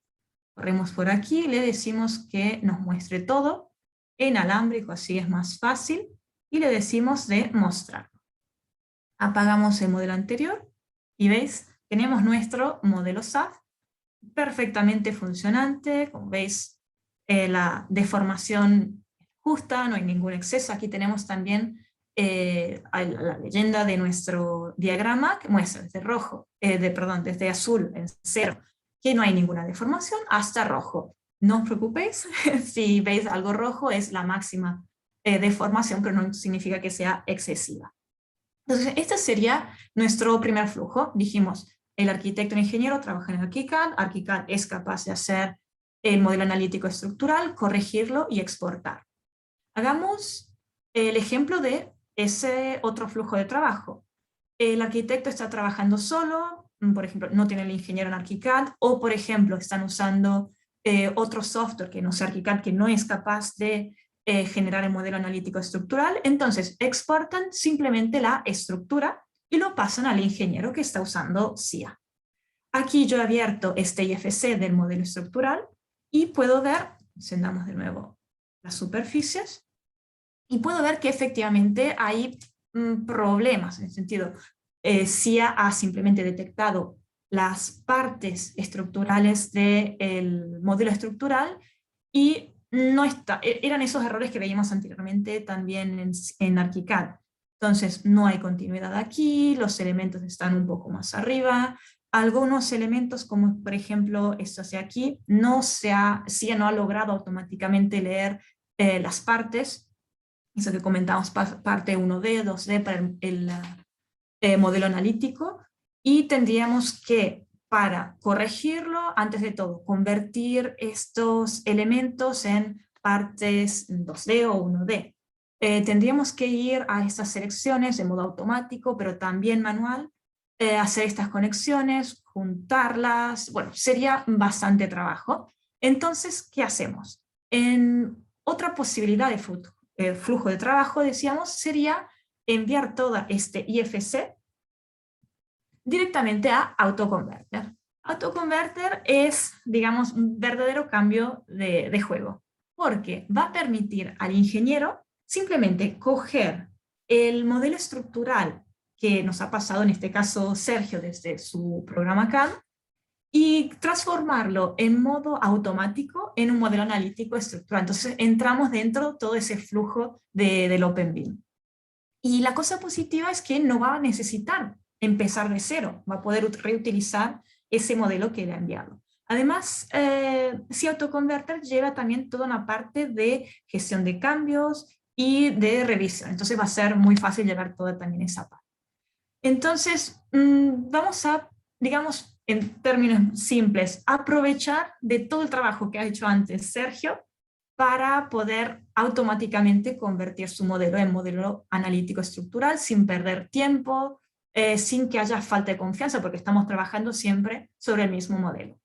Corremos por aquí, le decimos que nos muestre todo en alámbrico, así es más fácil, y le decimos de mostrar. Apagamos el modelo anterior y veis, tenemos nuestro modelo SAF perfectamente funcionante, como veis la deformación justa, no hay ningún exceso. Aquí tenemos también la leyenda de nuestro diagrama que muestra desde azul en 0, que no hay ninguna deformación, hasta rojo. No os preocupéis, si veis algo rojo es la máxima deformación, pero no significa que sea excesiva. Entonces, este sería nuestro primer flujo. Dijimos, el arquitecto o ingeniero trabaja en ArchiCAD, ArchiCAD es capaz de hacer el modelo analítico estructural, corregirlo y exportar. Hagamos el ejemplo de ese otro flujo de trabajo. El arquitecto está trabajando solo, por ejemplo, no tiene el ingeniero en ArchiCAD, o por ejemplo, están usando otro software que no sea ArchiCAD, que no es capaz de generar el modelo analítico estructural. Entonces exportan simplemente la estructura y lo pasan al ingeniero que está usando SIA. Aquí yo he abierto este IFC del modelo estructural y puedo ver, encendamos de nuevo las superficies, y puedo ver que efectivamente hay problemas, en el sentido, SIA ha simplemente detectado las partes estructurales del modelo estructural y no eran esos errores que veíamos anteriormente también en ArchiCAD. Entonces no hay continuidad aquí, los elementos están un poco más arriba, algunos elementos como por ejemplo estos de aquí, SIA no ha logrado automáticamente leer las partes, eso que comentamos, parte 1D, 2D para el modelo analítico, y tendríamos que, para corregirlo, antes de todo, convertir estos elementos en partes 2D o 1D. Tendríamos que ir a estas selecciones de modo automático, pero también manual, hacer estas conexiones, juntarlas, bueno, sería bastante trabajo. Entonces, ¿qué hacemos? En otra posibilidad de flujo de trabajo, decíamos, sería enviar toda este IFC directamente a AutoConverter. AutoConverter es, digamos, un verdadero cambio de juego, porque va a permitir al ingeniero simplemente coger el modelo estructural que nos ha pasado, en este caso Sergio, desde su programa CAD, y transformarlo en modo automático en un modelo analítico estructural. Entonces entramos dentro de todo ese flujo del OpenBIM. Y la cosa positiva es que no va a necesitar empezar de cero, va a poder reutilizar ese modelo que le ha enviado. Además, si AutoConverter lleva también toda una parte de gestión de cambios y de revisión, entonces va a ser muy fácil llevar toda también esa parte. Entonces, vamos a, digamos, en términos simples, aprovechar de todo el trabajo que ha hecho antes Sergio para poder automáticamente convertir su modelo en modelo analítico estructural sin perder tiempo, sin que haya falta de confianza, porque estamos trabajando siempre sobre el mismo modelo.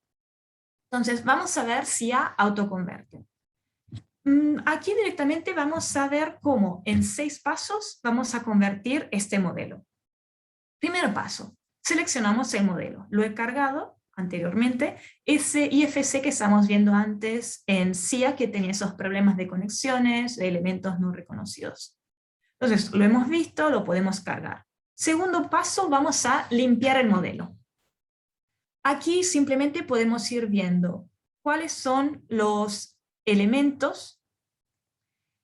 Entonces, vamos a ver si AutoConverter. Aquí directamente vamos a ver cómo en 6 pasos vamos a convertir este modelo. Primer paso, seleccionamos el modelo. Lo he cargado anteriormente, ese IFC que estamos viendo antes en SIA, que tenía esos problemas de conexiones, de elementos no reconocidos. Entonces, lo hemos visto, lo podemos cargar. Segundo paso, vamos a limpiar el modelo. Aquí simplemente podemos ir viendo cuáles son los elementos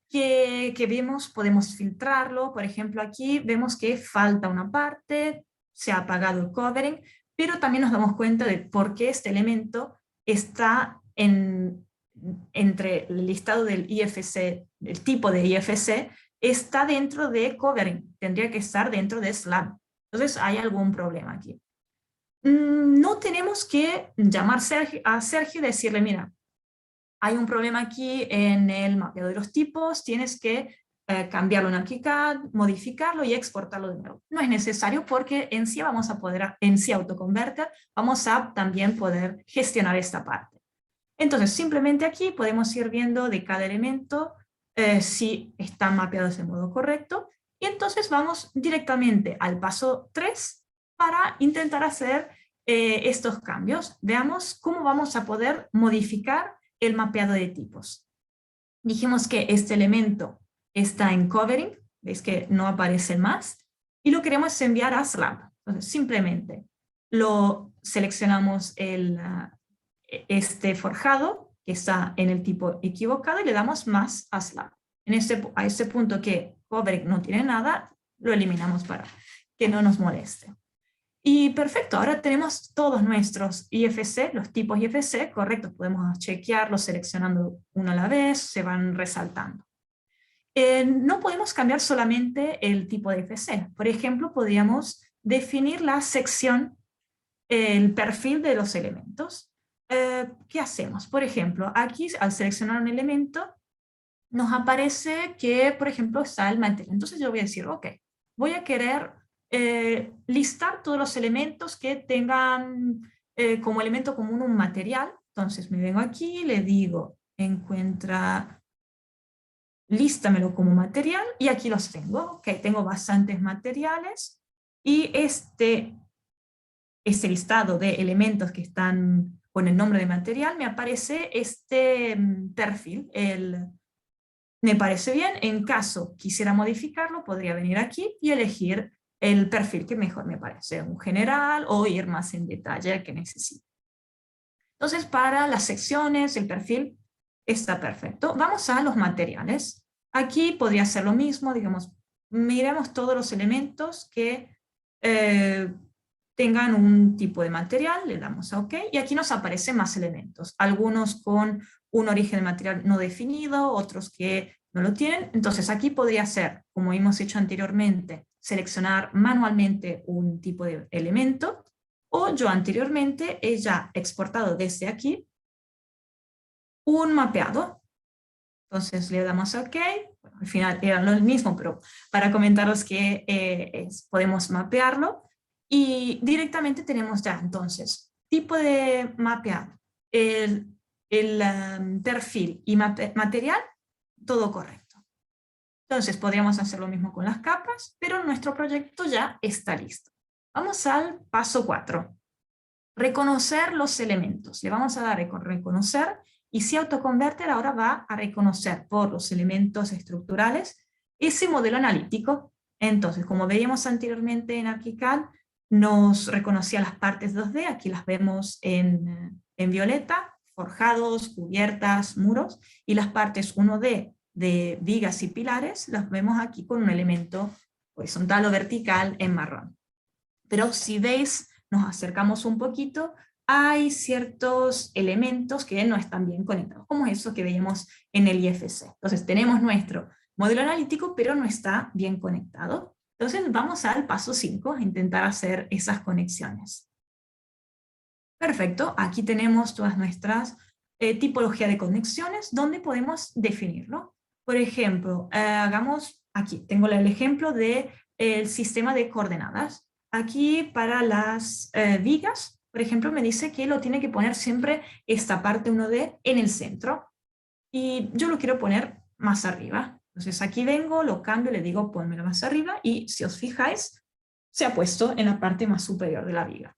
que vemos, podemos filtrarlo. Por ejemplo, aquí vemos que falta una parte, se ha apagado el covering, pero también nos damos cuenta de por qué este elemento está entre el listado del IFC, el tipo de IFC, está dentro de covering, tendría que estar dentro de SLAB. Entonces hay algún problema aquí. no tenemos que llamar a Sergio y decirle, mira, hay un problema aquí en el mapeado de los tipos, tienes que cambiarlo en ArchiCAD, modificarlo y exportarlo de nuevo. No es necesario porque en sí vamos a poder, en sí AutoConverter, vamos a también poder gestionar esta parte. Entonces, simplemente aquí podemos ir viendo de cada elemento si están mapeados de modo correcto, y entonces vamos directamente al paso 3 para intentar hacer estos cambios. Veamos cómo vamos a poder modificar el mapeado de tipos. Dijimos que este elemento está en covering, veis que no aparece más, y lo queremos enviar a Slab. Entonces, simplemente lo seleccionamos este forjado, que está en el tipo equivocado, y le damos más a Slab. A este punto que covering no tiene nada, lo eliminamos para que no nos moleste. Y perfecto, ahora tenemos todos nuestros IFC, los tipos IFC correctos, podemos chequearlos seleccionando uno a la vez, se van resaltando. No podemos cambiar solamente el tipo de IFC, por ejemplo, podríamos definir la sección, el perfil de los elementos. ¿Qué hacemos? Por ejemplo, aquí al seleccionar un elemento, nos aparece que, por ejemplo, está el material. Entonces yo voy a decir, ok, voy a querer listar todos los elementos que tengan como elemento común un material. Entonces me vengo aquí, le digo, lístamelo como material, y aquí los tengo. Ok, tengo bastantes materiales, y este listado de elementos que están con el nombre de material, me aparece este perfil, me parece bien. En caso quisiera modificarlo, podría venir aquí y elegir el perfil que mejor me parece, un general, o ir más en detalle que necesite. Entonces, para las secciones, el perfil está perfecto. Vamos a los materiales. Aquí podría ser lo mismo, digamos, miremos todos los elementos que tengan un tipo de material, le damos a OK, y aquí nos aparecen más elementos, algunos con un origen de material no definido, otros que no lo tienen. Entonces aquí podría ser, como hemos hecho anteriormente, seleccionar manualmente un tipo de elemento, o yo anteriormente he ya exportado desde aquí un mapeado. Entonces le damos a OK, bueno, al final era lo mismo, pero para comentaros que podemos mapearlo, y directamente tenemos ya entonces tipo de mapeado, el perfil y material, todo correcto. Entonces podríamos hacer lo mismo con las capas, pero nuestro proyecto ya está listo. Vamos al paso 4. Reconocer los elementos. Le vamos a dar a reconocer, y si AutoConverter ahora va a reconocer por los elementos estructurales ese modelo analítico. Entonces, como veíamos anteriormente en ArchiCAD, nos reconocía las partes 2D, aquí las vemos en violeta, forjados, cubiertas, muros, y las partes 1D de vigas y pilares las vemos aquí con un elemento horizontal o vertical en marrón. Pero si veis, nos acercamos un poquito, hay ciertos elementos que no están bien conectados, como eso que veíamos en el IFC. Entonces tenemos nuestro modelo analítico, pero no está bien conectado. Entonces vamos al paso 5, a intentar hacer esas conexiones. Perfecto, aquí tenemos todas nuestras tipologías de conexiones, donde podemos definirlo. Por ejemplo, aquí tengo el ejemplo del sistema de coordenadas. Aquí para las vigas, por ejemplo, me dice que lo tiene que poner siempre esta parte 1D en el centro, y yo lo quiero poner más arriba. Entonces aquí vengo, lo cambio, le digo pónmelo más arriba, y si os fijáis, se ha puesto en la parte más superior de la viga.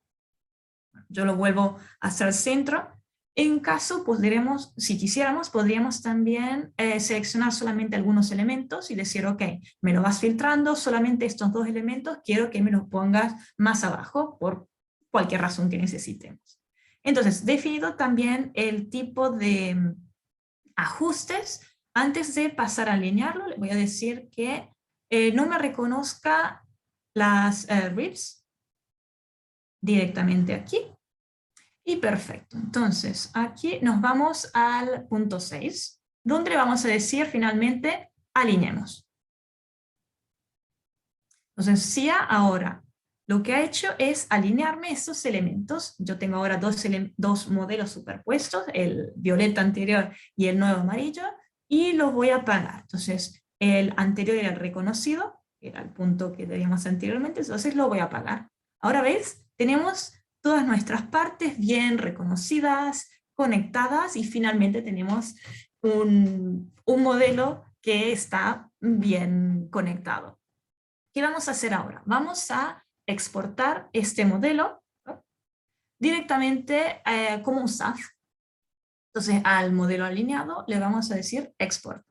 Yo lo vuelvo hacia el centro. En caso, pues diremos, si quisiéramos, podríamos también seleccionar solamente algunos elementos y decir, ok, me lo vas filtrando, solamente estos 2 elementos quiero que me los pongas más abajo, por cualquier razón que necesitemos. Entonces, definido también el tipo de ajustes, antes de pasar a alinearlo, le voy a decir que no me reconozca las ribs directamente aquí. Y perfecto, entonces aquí nos vamos al punto 6, donde le vamos a decir finalmente, alineemos. Entonces, si ahora lo que ha hecho es alinearme estos elementos. Yo tengo ahora dos modelos superpuestos, el violeta anterior y el nuevo amarillo, y los voy a apagar. Entonces, el anterior era el reconocido, que era el punto que teníamos anteriormente, entonces lo voy a apagar. Ahora ves, tenemos todas nuestras partes bien reconocidas, conectadas, y finalmente tenemos un modelo que está bien conectado. ¿Qué vamos a hacer ahora? Vamos a exportar este modelo, ¿no?, directamente como un SAF. Entonces al modelo alineado le vamos a decir export.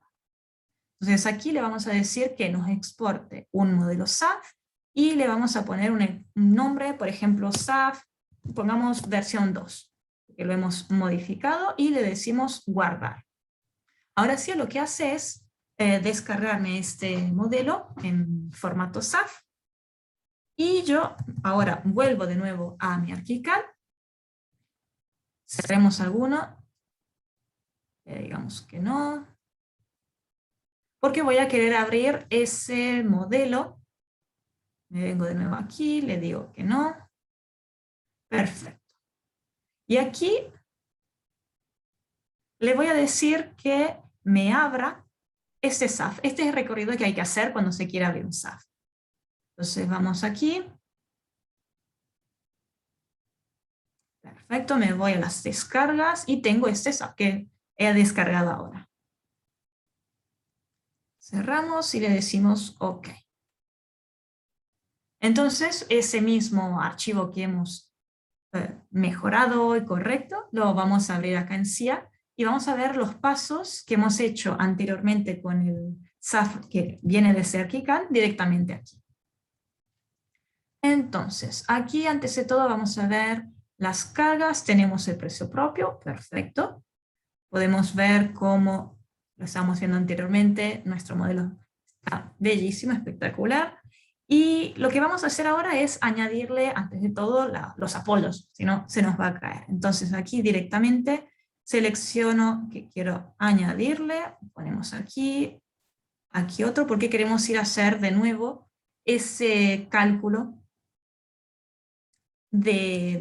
Entonces aquí le vamos a decir que nos exporte un modelo SAF y le vamos a poner un nombre, por ejemplo SAF, pongamos versión 2, que lo hemos modificado, y le decimos guardar. Ahora sí, lo que hace es descargarme este modelo en formato SAF, y yo ahora vuelvo de nuevo a mi ArchiCAD, cerremos alguno, digamos que no, porque voy a querer abrir ese modelo. Me vengo de nuevo aquí, le digo que no, perfecto. Y aquí le voy a decir que me abra este SAF. Este es el recorrido que hay que hacer cuando se quiere abrir un SAF. Entonces vamos aquí. Perfecto, me voy a las descargas y tengo este SAF que he descargado ahora. Cerramos y le decimos OK. Entonces ese mismo archivo que hemos mejorado y correcto, lo vamos a abrir acá en CIA y vamos a ver los pasos que hemos hecho anteriormente con el SAF que viene de ArchiCAD directamente aquí. Entonces, aquí antes de todo vamos a ver las cargas, tenemos el precio propio, perfecto. Podemos ver cómo lo estábamos viendo anteriormente, nuestro modelo está bellísimo, espectacular. Y lo que vamos a hacer ahora es añadirle, antes de todo, los apoyos, si no se nos va a caer. Entonces aquí directamente selecciono que quiero añadirle, ponemos aquí, aquí otro, porque queremos ir a hacer de nuevo ese cálculo de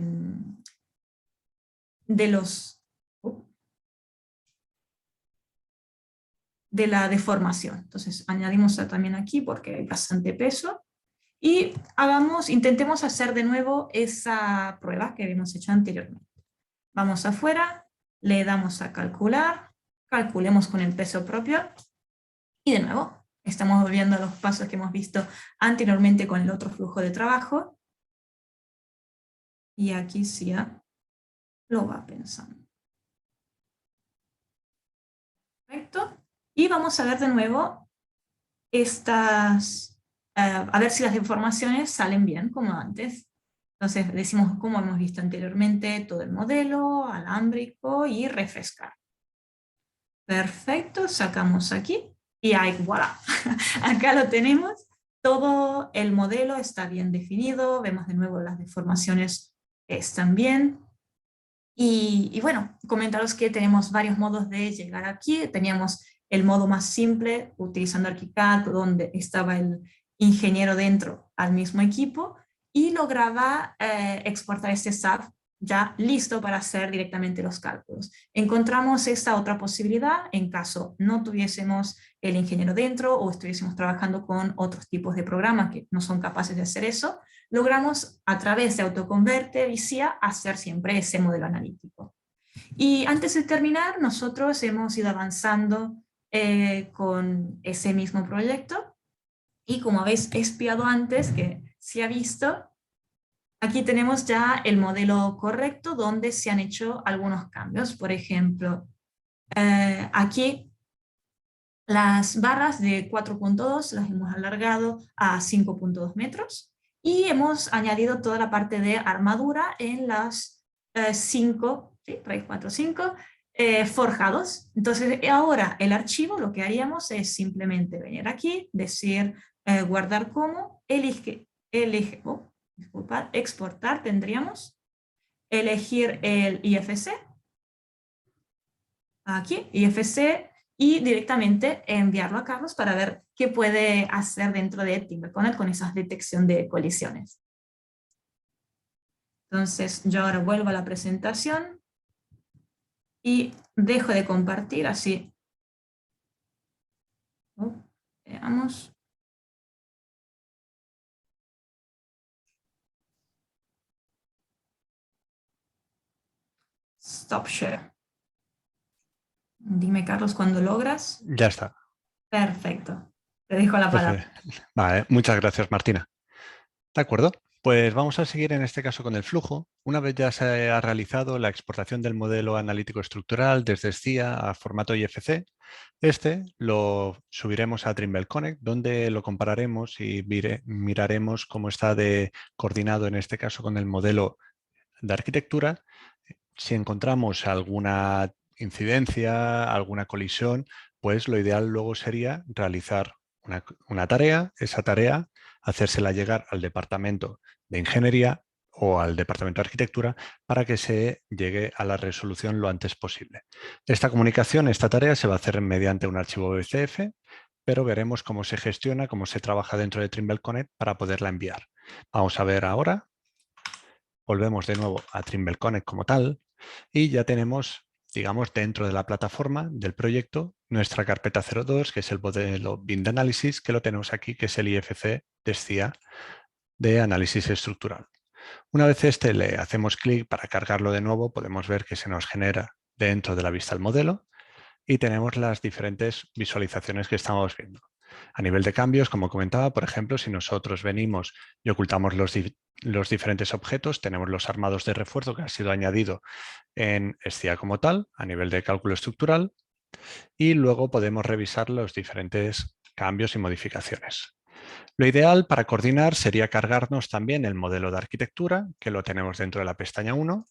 la deformación. Entonces añadimos también aquí porque hay bastante peso. Y intentemos hacer de nuevo esa prueba que habíamos hecho anteriormente. Vamos afuera, le damos a calcular, calculemos con el peso propio, y de nuevo, estamos volviendo a los pasos que hemos visto anteriormente con el otro flujo de trabajo. Y aquí sí ya lo va pensando. Perfecto. Y vamos a ver de nuevo a ver si las deformaciones salen bien como antes. Entonces decimos como hemos visto anteriormente todo el modelo, alámbrico y refrescar. Perfecto, sacamos aquí y ahí, voilà, acá lo tenemos. Todo el modelo está bien definido, vemos de nuevo las deformaciones están bien. Y bueno, comentaros que tenemos varios modos de llegar aquí. Teníamos el modo más simple, utilizando ArchiCAD, donde estaba el ingeniero dentro al mismo equipo, y lograba exportar este SAF ya listo para hacer directamente los cálculos. Encontramos esta otra posibilidad en caso no tuviésemos el ingeniero dentro o estuviésemos trabajando con otros tipos de programas que no son capaces de hacer eso. Logramos a través de AutoConverter y CIA hacer siempre ese modelo analítico. Y antes de terminar, nosotros hemos ido avanzando con ese mismo proyecto, y como habéis espiado antes, que se ha visto, aquí tenemos ya el modelo correcto donde se han hecho algunos cambios. Por ejemplo, aquí las barras de 4.2 las hemos alargado a 5.2 metros y hemos añadido toda la parte de armadura en las 5, ¿sí? 3, 4, 5 forjados. Entonces ahora el archivo lo que haríamos es simplemente venir aquí, decir guardar como, exportar tendríamos, elegir el IFC, aquí, IFC, y directamente enviarlo a Carlos para ver qué puede hacer dentro de TimberConnect con esa detección de colisiones. Entonces yo ahora vuelvo a la presentación y dejo de compartir así. Veamos. Stop share. Dime, Carlos, cuando logras. Ya está. Perfecto. Te dejo la palabra. Vale, muchas gracias, Martina. De acuerdo. Pues vamos a seguir en este caso con el flujo. Una vez ya se ha realizado la exportación del modelo analítico estructural desde SCIA a formato IFC, este lo subiremos a Trimble Connect, donde lo compararemos y miraremos cómo está coordinado en este caso con el modelo de arquitectura. Si encontramos alguna incidencia, alguna colisión, pues lo ideal luego sería realizar una tarea, esa tarea, hacérsela llegar al departamento de ingeniería o al departamento de arquitectura para que se llegue a la resolución lo antes posible. Esta comunicación, esta tarea se va a hacer mediante un archivo BCF, pero veremos cómo se gestiona, cómo se trabaja dentro de Trimble Connect para poderla enviar. Vamos a ver ahora. Volvemos de nuevo a Trimble Connect como tal y ya tenemos, digamos, dentro de la plataforma del proyecto nuestra carpeta 02, que es el modelo BIM de análisis, que lo tenemos aquí, que es el IFC de SCIA de análisis estructural. Una vez le hacemos clic para cargarlo de nuevo, podemos ver que se nos genera dentro de la vista el modelo y tenemos las diferentes visualizaciones que estamos viendo. A nivel de cambios, como comentaba, por ejemplo, si nosotros venimos y ocultamos los diferentes objetos, tenemos los armados de refuerzo que ha sido añadido en SCIA como tal, a nivel de cálculo estructural, y luego podemos revisar los diferentes cambios y modificaciones. Lo ideal para coordinar sería cargarnos también el modelo de arquitectura, que lo tenemos dentro de la pestaña 1,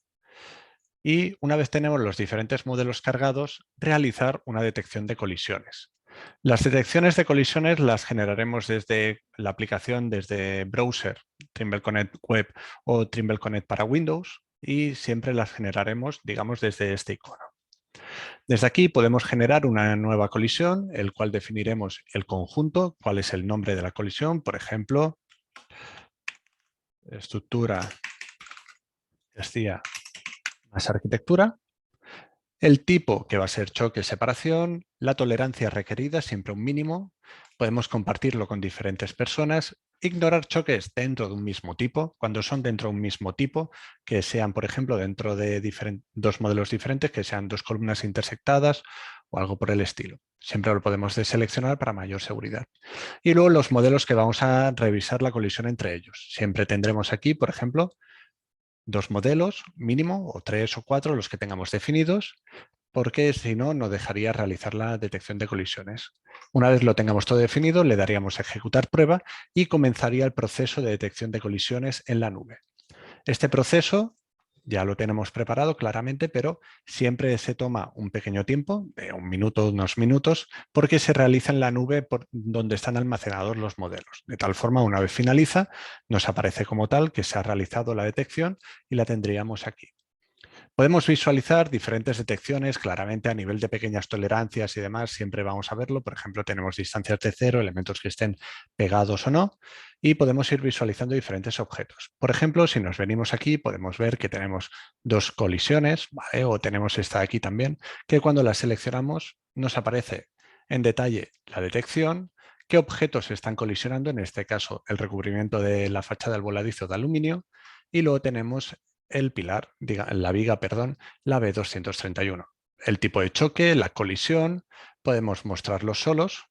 y una vez tenemos los diferentes modelos cargados, realizar una detección de colisiones. Las detecciones de colisiones las generaremos desde la aplicación, desde browser, Trimble Connect Web o Trimble Connect para Windows, y siempre las generaremos, digamos, desde este icono. Desde aquí podemos generar una nueva colisión, el cual definiremos el conjunto, cuál es el nombre de la colisión, por ejemplo, estructura SCIA más arquitectura. El tipo, que va a ser choque, separación, la tolerancia requerida, siempre un mínimo. Podemos compartirlo con diferentes personas. Ignorar choques dentro de un mismo tipo, cuando son dentro de un mismo tipo, que sean, por ejemplo, dentro de dos modelos diferentes, que sean dos columnas intersectadas o algo por el estilo. Siempre lo podemos deseleccionar para mayor seguridad. Y luego los modelos que vamos a revisar la colisión entre ellos. Siempre tendremos aquí, por ejemplo, dos modelos mínimo o 3 o 4 los que tengamos definidos, porque si no, no dejaría realizar la detección de colisiones. Una vez lo tengamos todo definido, le daríamos a ejecutar prueba y comenzaría el proceso de detección de colisiones en la nube. Este proceso ya lo tenemos preparado claramente, pero siempre se toma un pequeño tiempo, de un minuto, unos minutos, porque se realiza en la nube donde están almacenados los modelos. De tal forma, una vez finaliza, nos aparece como tal que se ha realizado la detección y la tendríamos aquí. Podemos visualizar diferentes detecciones, claramente a nivel de pequeñas tolerancias y demás, siempre vamos a verlo. Por ejemplo, tenemos distancias de cero, elementos que estén pegados o no, y podemos ir visualizando diferentes objetos. Por ejemplo, si nos venimos aquí, podemos ver que tenemos dos colisiones, ¿vale? O tenemos esta de aquí también, que cuando la seleccionamos nos aparece en detalle la detección, qué objetos están colisionando, en este caso el recubrimiento de la fachada del voladizo de aluminio, y luego tenemos el pilar, la viga, perdón, la B231. El tipo de choque, la colisión, podemos mostrarlos solos,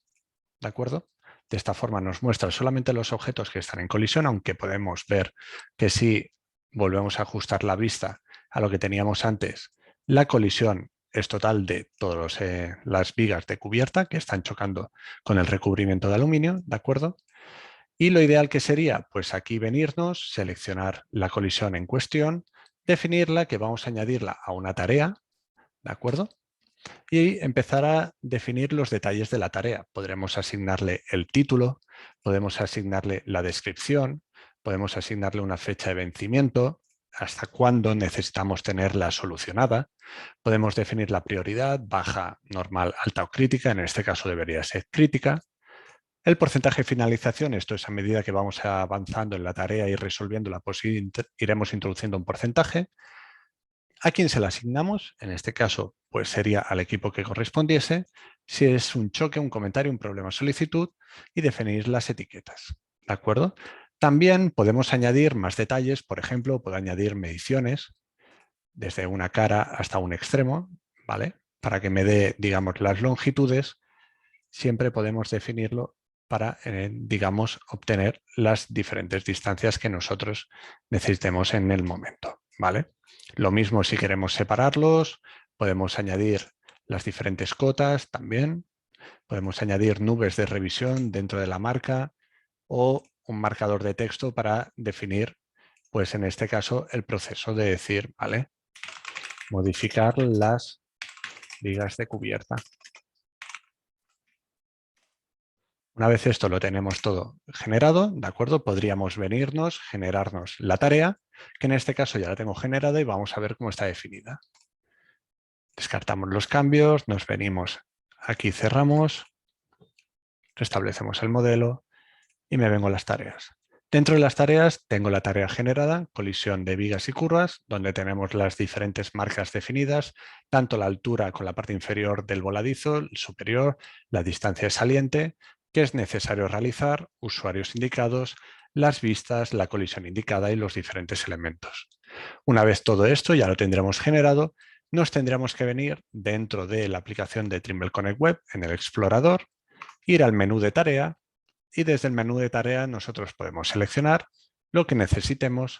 ¿de acuerdo? De esta forma nos muestra solamente los objetos que están en colisión, aunque podemos ver que si volvemos a ajustar la vista a lo que teníamos antes, la colisión es total de todas las vigas de cubierta que están chocando con el recubrimiento de aluminio, ¿de acuerdo? Y lo ideal que sería, pues aquí venirnos, seleccionar la colisión en cuestión, definirla, que vamos a añadirla a una tarea, ¿de acuerdo? Y empezar a definir los detalles de la tarea. Podremos asignarle el título, podemos asignarle la descripción, podemos asignarle una fecha de vencimiento, hasta cuándo necesitamos tenerla solucionada. Podemos definir la prioridad, baja, normal, alta o crítica. En este caso debería ser crítica. El porcentaje de finalización, esto es a medida que vamos avanzando en la tarea y resolviéndola, pues iremos introduciendo un porcentaje. ¿A quién se la asignamos? En este caso, pues sería al equipo que correspondiese. Si es un choque, un comentario, un problema, solicitud, y definir las etiquetas. ¿De acuerdo? También podemos añadir más detalles. Por ejemplo, puedo añadir mediciones desde una cara hasta un extremo, ¿vale? Para que me dé, digamos, las longitudes. Siempre podemos definirlo para, digamos, obtener las diferentes distancias que nosotros necesitemos en el momento, ¿vale? Lo mismo si queremos separarlos, podemos añadir las diferentes cotas también, podemos añadir nubes de revisión dentro de la marca o un marcador de texto para definir, pues en este caso, el proceso de decir, ¿vale? Modificar las vigas de cubierta. Una vez esto lo tenemos todo generado, ¿de acuerdo? Podríamos venirnos, generarnos la tarea, que en este caso ya la tengo generada y vamos a ver cómo está definida. Descartamos los cambios, nos venimos aquí, cerramos, restablecemos el modelo y me vengo a las tareas. Dentro de las tareas tengo la tarea generada, colisión de vigas y curvas, donde tenemos las diferentes marcas definidas, tanto la altura con la parte inferior del voladizo, el superior, la distancia saliente, que es necesario realizar, usuarios indicados, las vistas, la colisión indicada y los diferentes elementos. Una vez todo esto ya lo tendremos generado, nos tendremos que venir dentro de la aplicación de Trimble Connect Web en el explorador, ir al menú de tarea y desde el menú de tarea nosotros podemos seleccionar lo que necesitemos,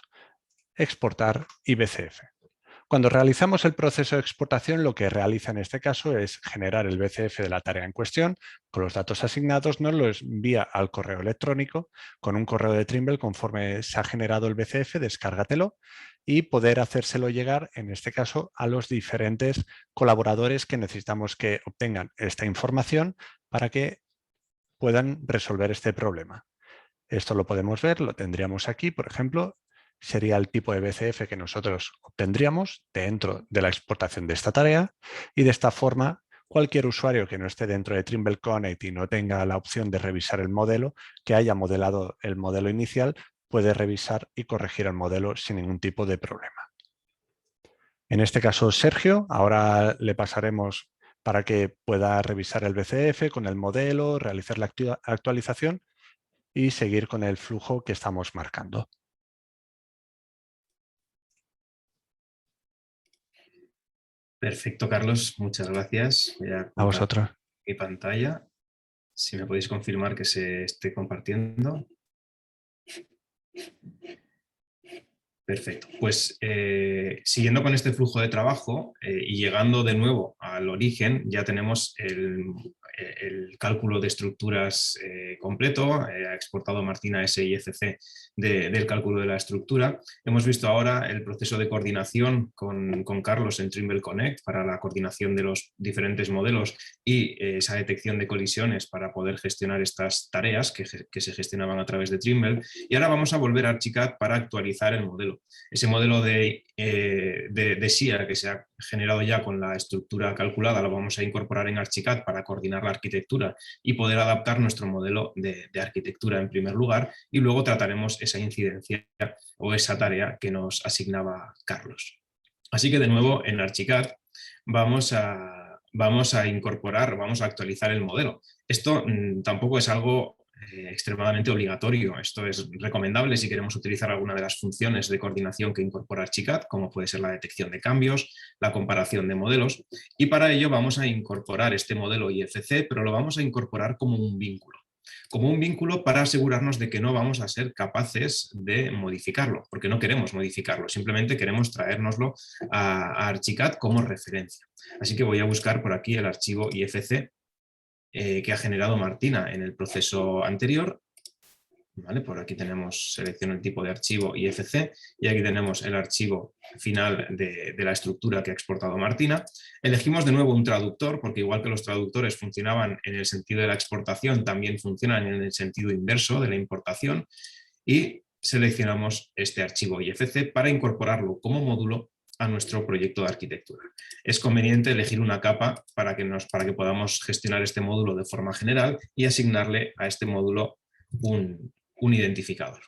exportar y BCF. Cuando realizamos el proceso de exportación, lo que realiza en este caso es generar el BCF de la tarea en cuestión, con los datos asignados, nos lo envía al correo electrónico, con un correo de Trimble conforme se ha generado el BCF, descárgatelo y poder hacérselo llegar, en este caso, a los diferentes colaboradores que necesitamos que obtengan esta información para que puedan resolver este problema. Esto lo podemos ver, lo tendríamos aquí, por ejemplo, sería el tipo de BCF que nosotros obtendríamos dentro de la exportación de esta tarea y de esta forma cualquier usuario que no esté dentro de Trimble Connect y no tenga la opción de revisar el modelo, que haya modelado el modelo inicial, puede revisar y corregir el modelo sin ningún tipo de problema. En este caso, Sergio, ahora le pasaremos para que pueda revisar el BCF con el modelo, realizar la actualización y seguir con el flujo que estamos marcando. Perfecto, Carlos. Muchas gracias. Voy A vosotros. mi pantalla. Si me podéis confirmar que se esté compartiendo. Perfecto. Pues siguiendo con este flujo de trabajo y llegando de nuevo al origen, ya tenemos el cálculo de estructuras completo. Ha exportado Martina SIFC del cálculo de la estructura. Hemos visto ahora el proceso de coordinación con Carlos en Trimble Connect para la coordinación de los diferentes modelos y esa detección de colisiones para poder gestionar estas tareas que se gestionaban a través de Trimble. Y ahora vamos a volver a Archicad para actualizar el modelo. Ese modelo de SIA que se ha generado ya con la estructura calculada lo vamos a incorporar en Archicad para coordinar la arquitectura y poder adaptar nuestro modelo de arquitectura en primer lugar, y luego trataremos esa incidencia o esa tarea que nos asignaba Carlos. Así que de nuevo en Archicad vamos a incorporar, vamos a actualizar el modelo. Esto tampoco es algo extremadamente obligatorio. Esto es recomendable si queremos utilizar alguna de las funciones de coordinación que incorpora Archicad, como puede ser la detección de cambios, la comparación de modelos, y para ello vamos a incorporar este modelo IFC, pero lo vamos a incorporar como un vínculo para asegurarnos de que no vamos a ser capaces de modificarlo, porque no queremos modificarlo, simplemente queremos traérnoslo a Archicad como referencia. Así que voy a buscar por aquí el archivo IFC que ha generado Martina en el proceso anterior. ¿Vale? Por aquí selecciono el tipo de archivo IFC y aquí tenemos el archivo final de la estructura que ha exportado Martina. Elegimos de nuevo un traductor, porque igual que los traductores funcionaban en el sentido de la exportación, también funcionan en el sentido inverso de la importación, y seleccionamos este archivo IFC para incorporarlo como módulo a nuestro proyecto de arquitectura. Es conveniente elegir una capa para que podamos gestionar este módulo de forma general y asignarle a este módulo un identificador.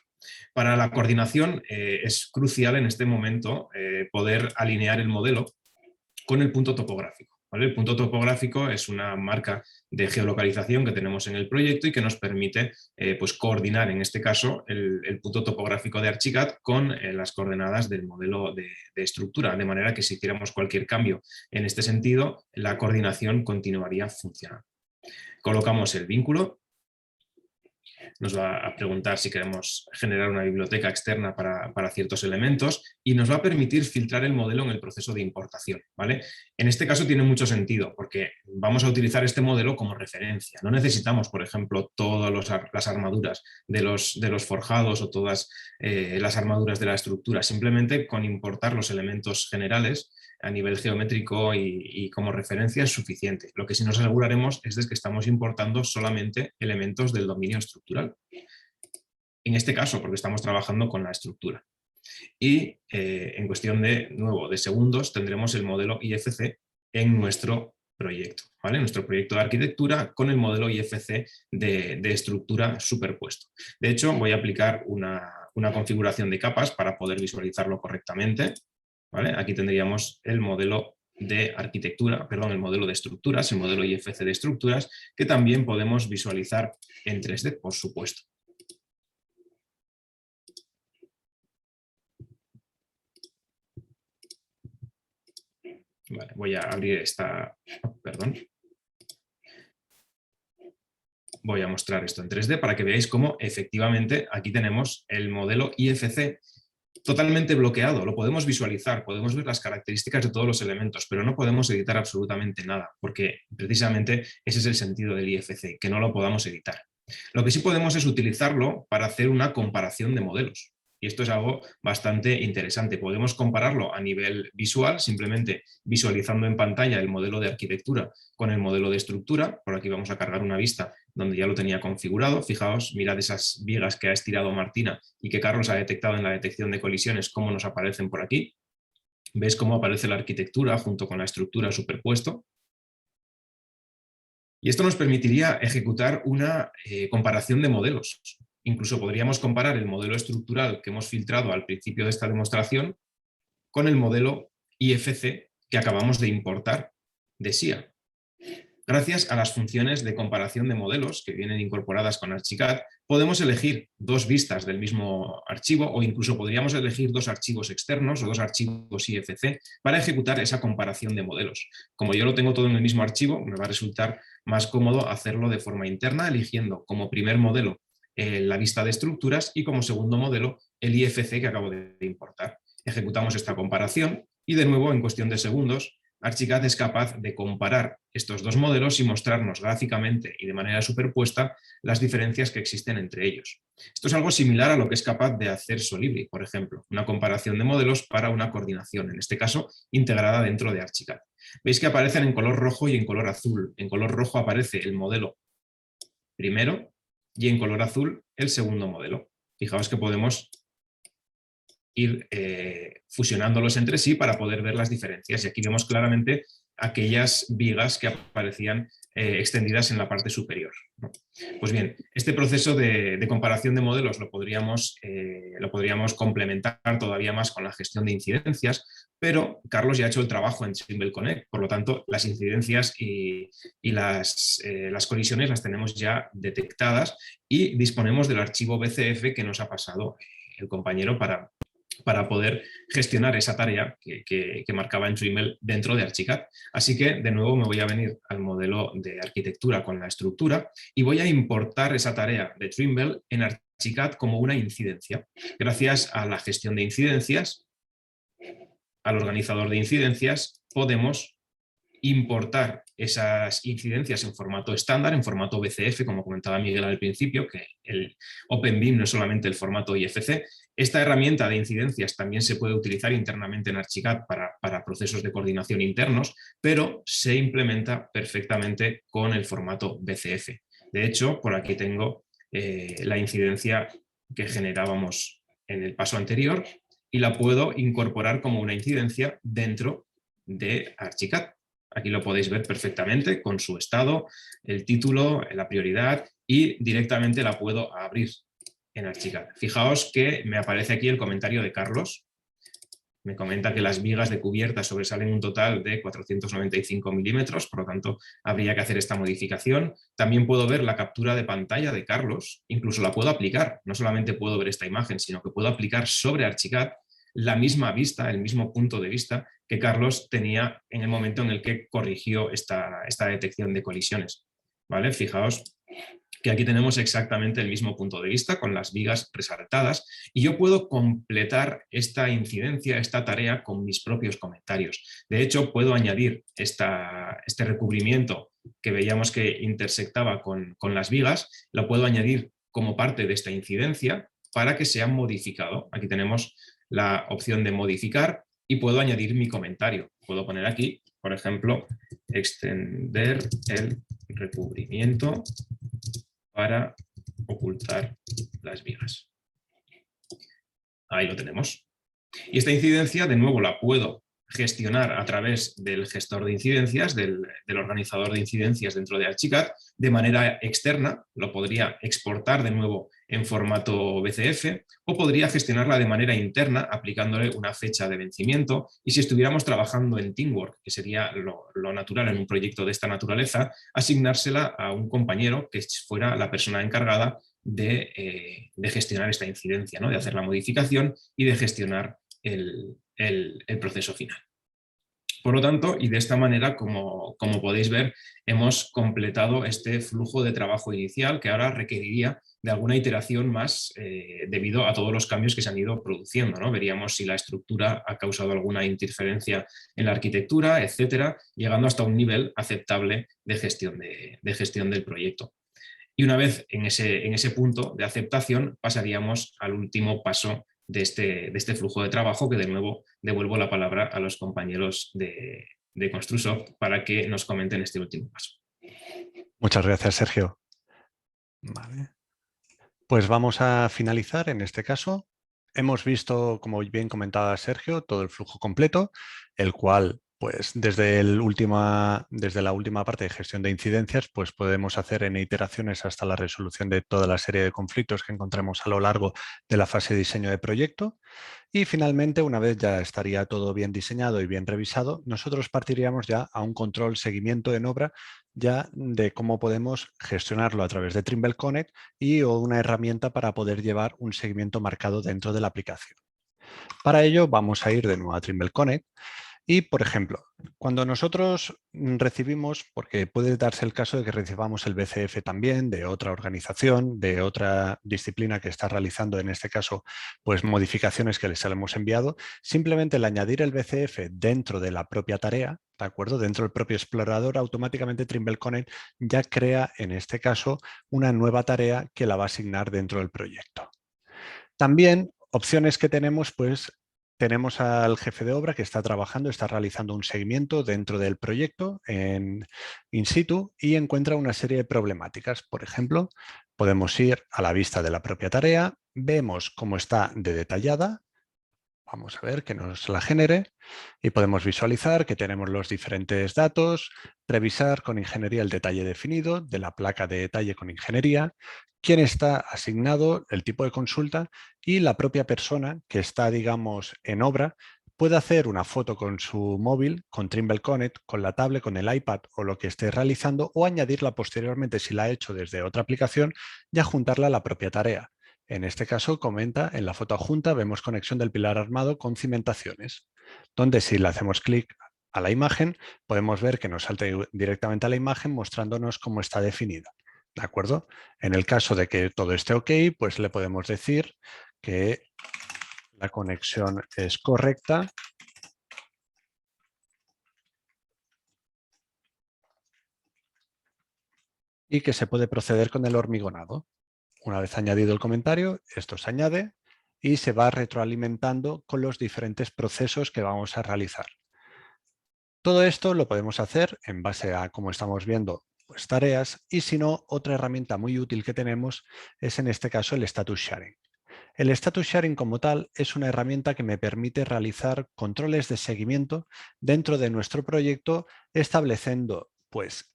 Para la coordinación es crucial en este momento poder alinear el modelo con el punto topográfico. ¿Vale? El punto topográfico es una marca de geolocalización que tenemos en el proyecto y que nos permite pues coordinar, en este caso, el punto topográfico de Archicad con las coordenadas del modelo de estructura, de manera que si hiciéramos cualquier cambio en este sentido, la coordinación continuaría funcionando. Colocamos el vínculo. Nos va a preguntar si queremos generar una biblioteca externa para ciertos elementos y nos va a permitir filtrar el modelo en el proceso de importación, ¿vale? En este caso tiene mucho sentido porque vamos a utilizar este modelo como referencia. No necesitamos, por ejemplo, todas las armaduras de los forjados o todas las armaduras de la estructura. Simplemente con importar los elementos generales a nivel geométrico y como referencia es suficiente. Lo que sí nos aseguraremos es de que estamos importando solamente elementos del dominio estructural. En este caso, porque estamos trabajando con la estructura. Y en cuestión de segundos tendremos el modelo IFC en nuestro proyecto, ¿vale? Nuestro proyecto de arquitectura con el modelo IFC de estructura superpuesto. De hecho, voy a aplicar una configuración de capas para poder visualizarlo correctamente. ¿Vale? Aquí tendríamos el modelo de arquitectura, perdón, el modelo de estructuras, el modelo IFC de estructuras, que también podemos visualizar en 3D, por supuesto. Vale, voy a abrir esta, perdón. Voy a mostrar esto en 3D para que veáis cómo efectivamente aquí tenemos el modelo IFC totalmente bloqueado, lo podemos visualizar, podemos ver las características de todos los elementos, pero no podemos editar absolutamente nada, porque precisamente ese es el sentido del IFC, que no lo podamos editar. Lo que sí podemos es utilizarlo para hacer una comparación de modelos. Y esto es algo bastante interesante. Podemos compararlo a nivel visual, simplemente visualizando en pantalla el modelo de arquitectura con el modelo de estructura. Por aquí vamos a cargar una vista donde ya lo tenía configurado. Fijaos, mirad esas vigas que ha estirado Martina y que Carlos ha detectado en la detección de colisiones, cómo nos aparecen por aquí. ¿Ves cómo aparece la arquitectura junto con la estructura superpuesto? Y esto nos permitiría ejecutar una comparación de modelos. Incluso podríamos comparar el modelo estructural que hemos filtrado al principio de esta demostración con el modelo IFC que acabamos de importar de SIA. Gracias a las funciones de comparación de modelos que vienen incorporadas con Archicad, podemos elegir dos vistas del mismo archivo o incluso podríamos elegir dos archivos externos o dos archivos IFC para ejecutar esa comparación de modelos. Como yo lo tengo todo en el mismo archivo, me va a resultar más cómodo hacerlo de forma interna, eligiendo como primer modelo la vista de estructuras y como segundo modelo el IFC que acabo de importar. Ejecutamos esta comparación y de nuevo en cuestión de segundos Archicad es capaz de comparar estos dos modelos y mostrarnos gráficamente y de manera superpuesta las diferencias que existen entre ellos. Esto es algo similar a lo que es capaz de hacer Solibri, por ejemplo, una comparación de modelos para una coordinación, en este caso integrada dentro de Archicad. Veis que aparecen en color rojo y en color azul. En color rojo aparece el modelo primero y en color azul el segundo modelo. Fijaos que podemos ir fusionándolos entre sí para poder ver las diferencias. Y aquí vemos claramente aquellas vigas que aparecían extendidas en la parte superior, ¿no? Pues bien, este proceso de comparación de modelos lo podríamos complementar todavía más con la gestión de incidencias, pero Carlos ya ha hecho el trabajo en Trimble Connect, por lo tanto las incidencias y las colisiones las tenemos ya detectadas y disponemos del archivo BCF que nos ha pasado el compañero para poder gestionar esa tarea que marcaba en su email dentro de Archicad. Así que de nuevo me voy a venir al modelo de arquitectura con la estructura y voy a importar esa tarea de Trimble en Archicad como una incidencia. Gracias a la gestión de incidencias, al organizador de incidencias, podemos importar esas incidencias en formato estándar, en formato BCF, como comentaba Miguel al principio, que el OpenBIM no es solamente el formato IFC. Esta herramienta de incidencias también se puede utilizar internamente en Archicad para procesos de coordinación internos, pero se implementa perfectamente con el formato BCF. De hecho, por aquí tengo la incidencia que generábamos en el paso anterior y la puedo incorporar como una incidencia dentro de Archicad. Aquí lo podéis ver perfectamente con su estado, el título, la prioridad, y directamente la puedo abrir en Archicad. Fijaos que me aparece aquí el comentario de Carlos. Me comenta que las vigas de cubierta sobresalen un total de 495 milímetros, por lo tanto habría que hacer esta modificación. También puedo ver la captura de pantalla de Carlos, incluso la puedo aplicar. No solamente puedo ver esta imagen, sino que puedo aplicar sobre Archicad la misma vista, el mismo punto de vista que Carlos tenía en el momento en el que corrigió esta detección de colisiones. ¿Vale? Fijaos que aquí tenemos exactamente el mismo punto de vista con las vigas resaltadas y yo puedo completar esta incidencia, esta tarea con mis propios comentarios. De hecho, puedo añadir este recubrimiento que veíamos que intersectaba con las vigas, lo puedo añadir como parte de esta incidencia para que sea modificado. Aquí tenemos la opción de modificar y puedo añadir mi comentario. Puedo poner aquí, por ejemplo, extender el recubrimiento para ocultar las vigas. Ahí lo tenemos. Y esta incidencia, de nuevo, la puedo gestionar a través del gestor de incidencias, del organizador de incidencias dentro de Archicad, de manera externa. Lo podría exportar de nuevo en formato BCF o podría gestionarla de manera interna aplicándole una fecha de vencimiento, y si estuviéramos trabajando en Teamwork, que sería lo natural en un proyecto de esta naturaleza, asignársela a un compañero que fuera la persona encargada de gestionar esta incidencia, ¿no? De hacer la modificación y de gestionar el proceso final. Por lo tanto, y de esta manera, como podéis ver, hemos completado este flujo de trabajo inicial que ahora requeriría de alguna iteración más debido a todos los cambios que se han ido produciendo, ¿no? Veríamos si la estructura ha causado alguna interferencia en la arquitectura, etcétera, llegando hasta un nivel aceptable de gestión del proyecto. Y una vez en ese punto de aceptación pasaríamos al último paso de este flujo de trabajo, que de nuevo devuelvo la palabra a los compañeros de Construsoft para que nos comenten este último paso. Muchas gracias, Sergio. Vale. Pues vamos a finalizar en este caso. Hemos visto, como bien comentaba Sergio, todo el flujo completo, el cual, pues desde la última parte de gestión de incidencias, pues podemos hacer en iteraciones hasta la resolución de toda la serie de conflictos que encontremos a lo largo de la fase de diseño de proyecto. Y finalmente, una vez ya estaría todo bien diseñado y bien revisado, nosotros partiríamos ya a un control seguimiento en obra ya de cómo podemos gestionarlo a través de Trimble Connect y o una herramienta para poder llevar un seguimiento marcado dentro de la aplicación. Para ello vamos a ir de nuevo a Trimble Connect. Y, por ejemplo, cuando nosotros recibimos, porque puede darse el caso de que recibamos el BCF también de otra organización, de otra disciplina que está realizando, en este caso, pues modificaciones que les hemos enviado, simplemente el añadir el BCF dentro de la propia tarea, ¿de acuerdo? Dentro del propio explorador, automáticamente Trimble Connect ya crea, en este caso, una nueva tarea que la va a asignar dentro del proyecto. También, opciones que tenemos, pues, tenemos al jefe de obra que está trabajando, está realizando un seguimiento dentro del proyecto in situ y encuentra una serie de problemáticas. Por ejemplo, podemos ir a la vista de la propia tarea, vemos cómo está de detallada. Vamos a ver que nos la genere y podemos visualizar que tenemos los diferentes datos, revisar con ingeniería el detalle definido de la placa de detalle con ingeniería, quién está asignado, el tipo de consulta y la propia persona que está, digamos, en obra puede hacer una foto con su móvil, con Trimble Connect, con la tablet, con el iPad o lo que esté realizando o añadirla posteriormente si la ha hecho desde otra aplicación y adjuntarla a la propia tarea. En este caso, comenta, en la foto adjunta vemos conexión del pilar armado con cimentaciones, donde si le hacemos clic a la imagen, podemos ver que nos salta directamente a la imagen mostrándonos cómo está definida. ¿De acuerdo? En el caso de que todo esté ok, pues le podemos decir que la conexión es correcta y que se puede proceder con el hormigonado. Una vez añadido el comentario, esto se añade y se va retroalimentando con los diferentes procesos que vamos a realizar. Todo esto lo podemos hacer en base a, como estamos viendo, pues tareas, y si no, otra herramienta muy útil que tenemos es en este caso el status sharing. El status sharing como tal es una herramienta que me permite realizar controles de seguimiento dentro de nuestro proyecto, estableciendo pues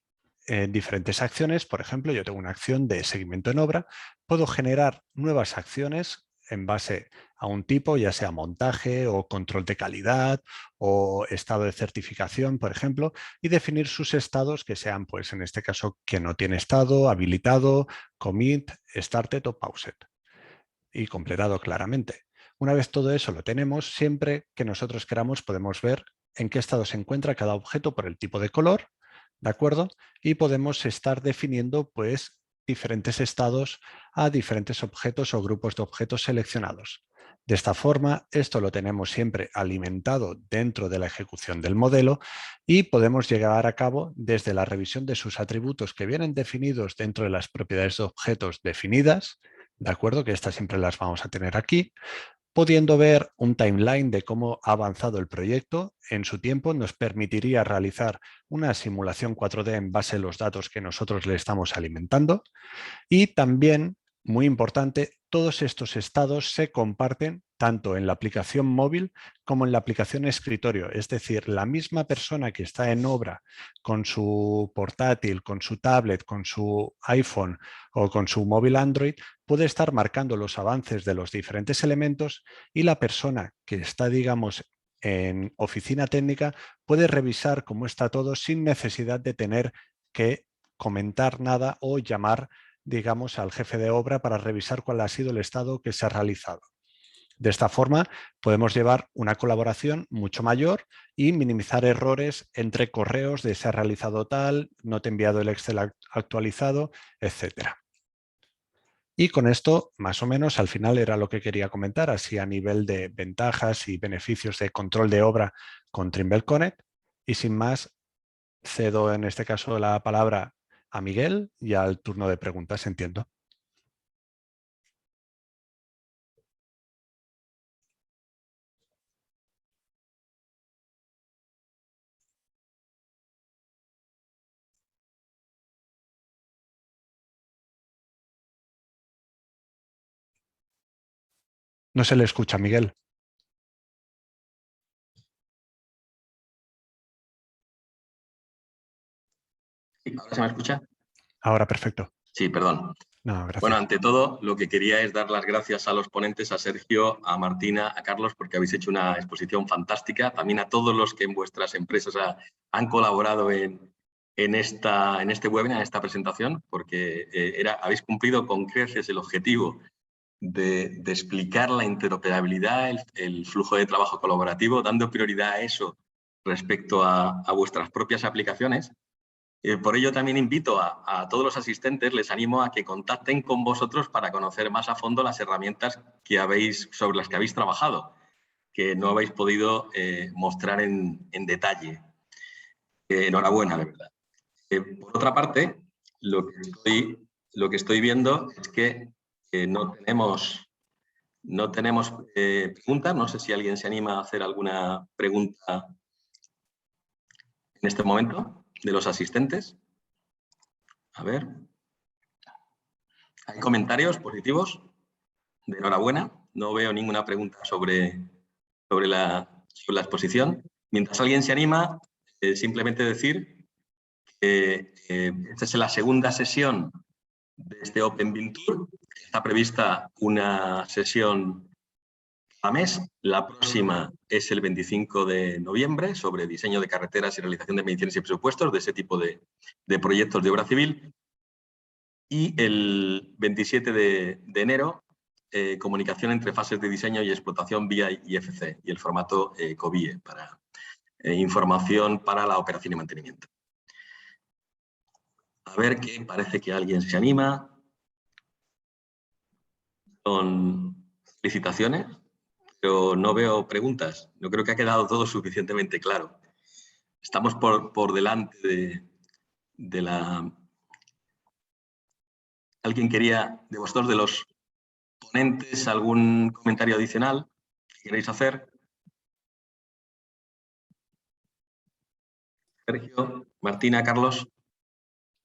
diferentes acciones. Por ejemplo, yo tengo una acción de seguimiento en obra, puedo generar nuevas acciones en base a un tipo, ya sea montaje o control de calidad o estado de certificación, por ejemplo, y definir sus estados que sean, pues en este caso, que no tiene estado, habilitado, commit, started o paused y completado claramente. Una vez todo eso lo tenemos, siempre que nosotros queramos podemos ver en qué estado se encuentra cada objeto por el tipo de color, ¿de acuerdo? Y podemos estar definiendo pues diferentes estados a diferentes objetos o grupos de objetos seleccionados. De esta forma, esto lo tenemos siempre alimentado dentro de la ejecución del modelo y podemos llevar a cabo desde la revisión de sus atributos que vienen definidos dentro de las propiedades de objetos definidas, ¿de acuerdo? Que estas siempre las vamos a tener aquí. Pudiendo ver un timeline de cómo ha avanzado el proyecto en su tiempo, nos permitiría realizar una simulación 4D en base a los datos que nosotros le estamos alimentando. Y también, muy importante, todos estos estados se comparten tanto en la aplicación móvil como en la aplicación escritorio. Es decir, la misma persona que está en obra con su portátil, con su tablet, con su iPhone o con su móvil Android, puede estar marcando los avances de los diferentes elementos y la persona que está, digamos, en oficina técnica puede revisar cómo está todo sin necesidad de tener que comentar nada o llamar, digamos, al jefe de obra para revisar cuál ha sido el estado que se ha realizado. De esta forma podemos llevar una colaboración mucho mayor y minimizar errores entre correos de se ha realizado tal, no te he enviado el Excel actualizado, etcétera. Y con esto, más o menos, al final era lo que quería comentar, así a nivel de ventajas y beneficios de control de obra con Trimble Connect. Y sin más, cedo en este caso la palabra a Miguel y al turno de preguntas, entiendo. No se le escucha, Miguel. ¿Ahora se me escucha? Ahora, perfecto. Sí, perdón. No, gracias. Bueno, ante todo, lo que quería es dar las gracias a los ponentes, a Sergio, a Martina, a Carlos, porque habéis hecho una exposición fantástica. También a todos los que en vuestras empresas han colaborado en este webinar, en esta presentación, porque habéis cumplido con creces el objetivo de explicar la interoperabilidad, el flujo de trabajo colaborativo, dando prioridad a eso respecto a vuestras propias aplicaciones. Por ello también invito a todos los asistentes, les animo a que contacten con vosotros para conocer más a fondo las herramientas sobre las que habéis trabajado, que no habéis podido mostrar en detalle. Enhorabuena, de verdad. Por otra parte, lo que estoy viendo es que no tenemos preguntas. No sé si alguien se anima a hacer alguna pregunta en este momento de los asistentes. A ver. ¿Hay comentarios positivos? De enhorabuena. No veo ninguna pregunta sobre la exposición. Mientras alguien se anima, simplemente decir que esta es la segunda sesión de este Open BIM Tour. Está prevista una sesión cada mes. La próxima es el 25 de noviembre sobre diseño de carreteras y realización de mediciones y presupuestos de ese tipo de proyectos de obra civil. Y el 27 de enero, comunicación entre fases de diseño y explotación vía IFC y el formato COBIE para información para la operación y mantenimiento. A ver, que parece que alguien se anima. Con felicitaciones, pero no veo preguntas. Yo creo que ha quedado todo suficientemente claro. Estamos por delante de la... ¿Alguien quería, de vosotros, de los ponentes, algún comentario adicional que queréis hacer? Sergio, Martina, Carlos.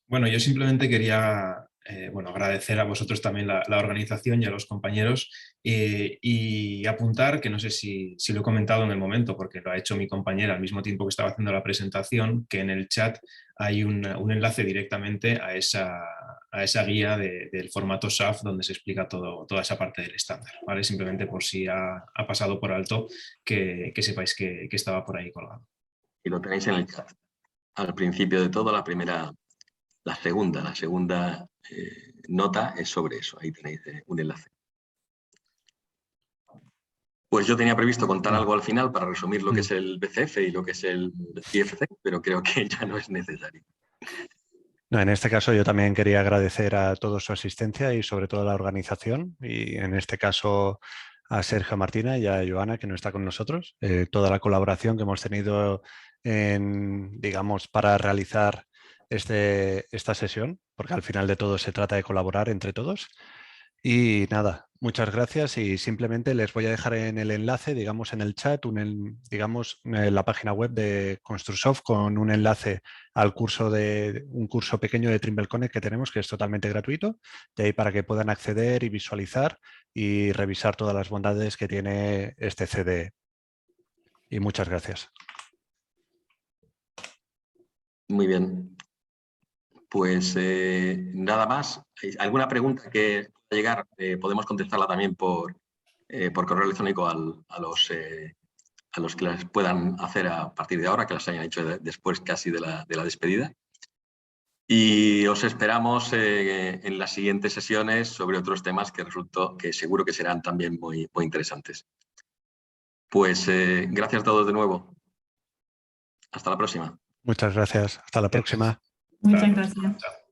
Bueno, yo simplemente quería bueno, agradecer a vosotros también la organización y a los compañeros y apuntar, que no sé si lo he comentado en el momento, porque lo ha hecho mi compañera al mismo tiempo que estaba haciendo la presentación, que en el chat hay un enlace directamente a esa guía del formato SAF donde se explica toda esa parte del estándar, ¿vale? Simplemente por si ha pasado por alto, que sepáis que estaba por ahí colgado. Y lo tenéis en el chat. Al principio de todo, la segunda nota es sobre eso. Ahí tenéis un enlace. Pues yo tenía previsto contar algo al final para resumir lo que es el BCF y lo que es el IFC, pero creo que ya no es necesario. No, en este caso yo también quería agradecer a todos su asistencia y sobre todo a la organización y en este caso a Sergio Martina y a Joana, que no está con nosotros, toda la colaboración que hemos tenido digamos, para realizar esta sesión, porque al final de todo se trata de colaborar entre todos. Y nada, muchas gracias y simplemente les voy a dejar en el enlace, digamos en el chat, digamos la página web de Construsoft con un enlace al curso un curso pequeño de Trimble Connect que tenemos, que es totalmente gratuito, de ahí para que puedan acceder y visualizar y revisar todas las bondades que tiene este CDE. Y muchas gracias. Muy bien. Pues nada más. ¿Alguna pregunta que pueda llegar? Podemos contestarla también por correo electrónico a los que las puedan hacer a partir de ahora, que las hayan hecho después casi de la despedida. Y os esperamos en las siguientes sesiones sobre otros temas que seguro que serán también muy interesantes. Pues gracias a todos de nuevo. Hasta la próxima. Muchas gracias. Hasta la próxima. Muchas gracias. Chao.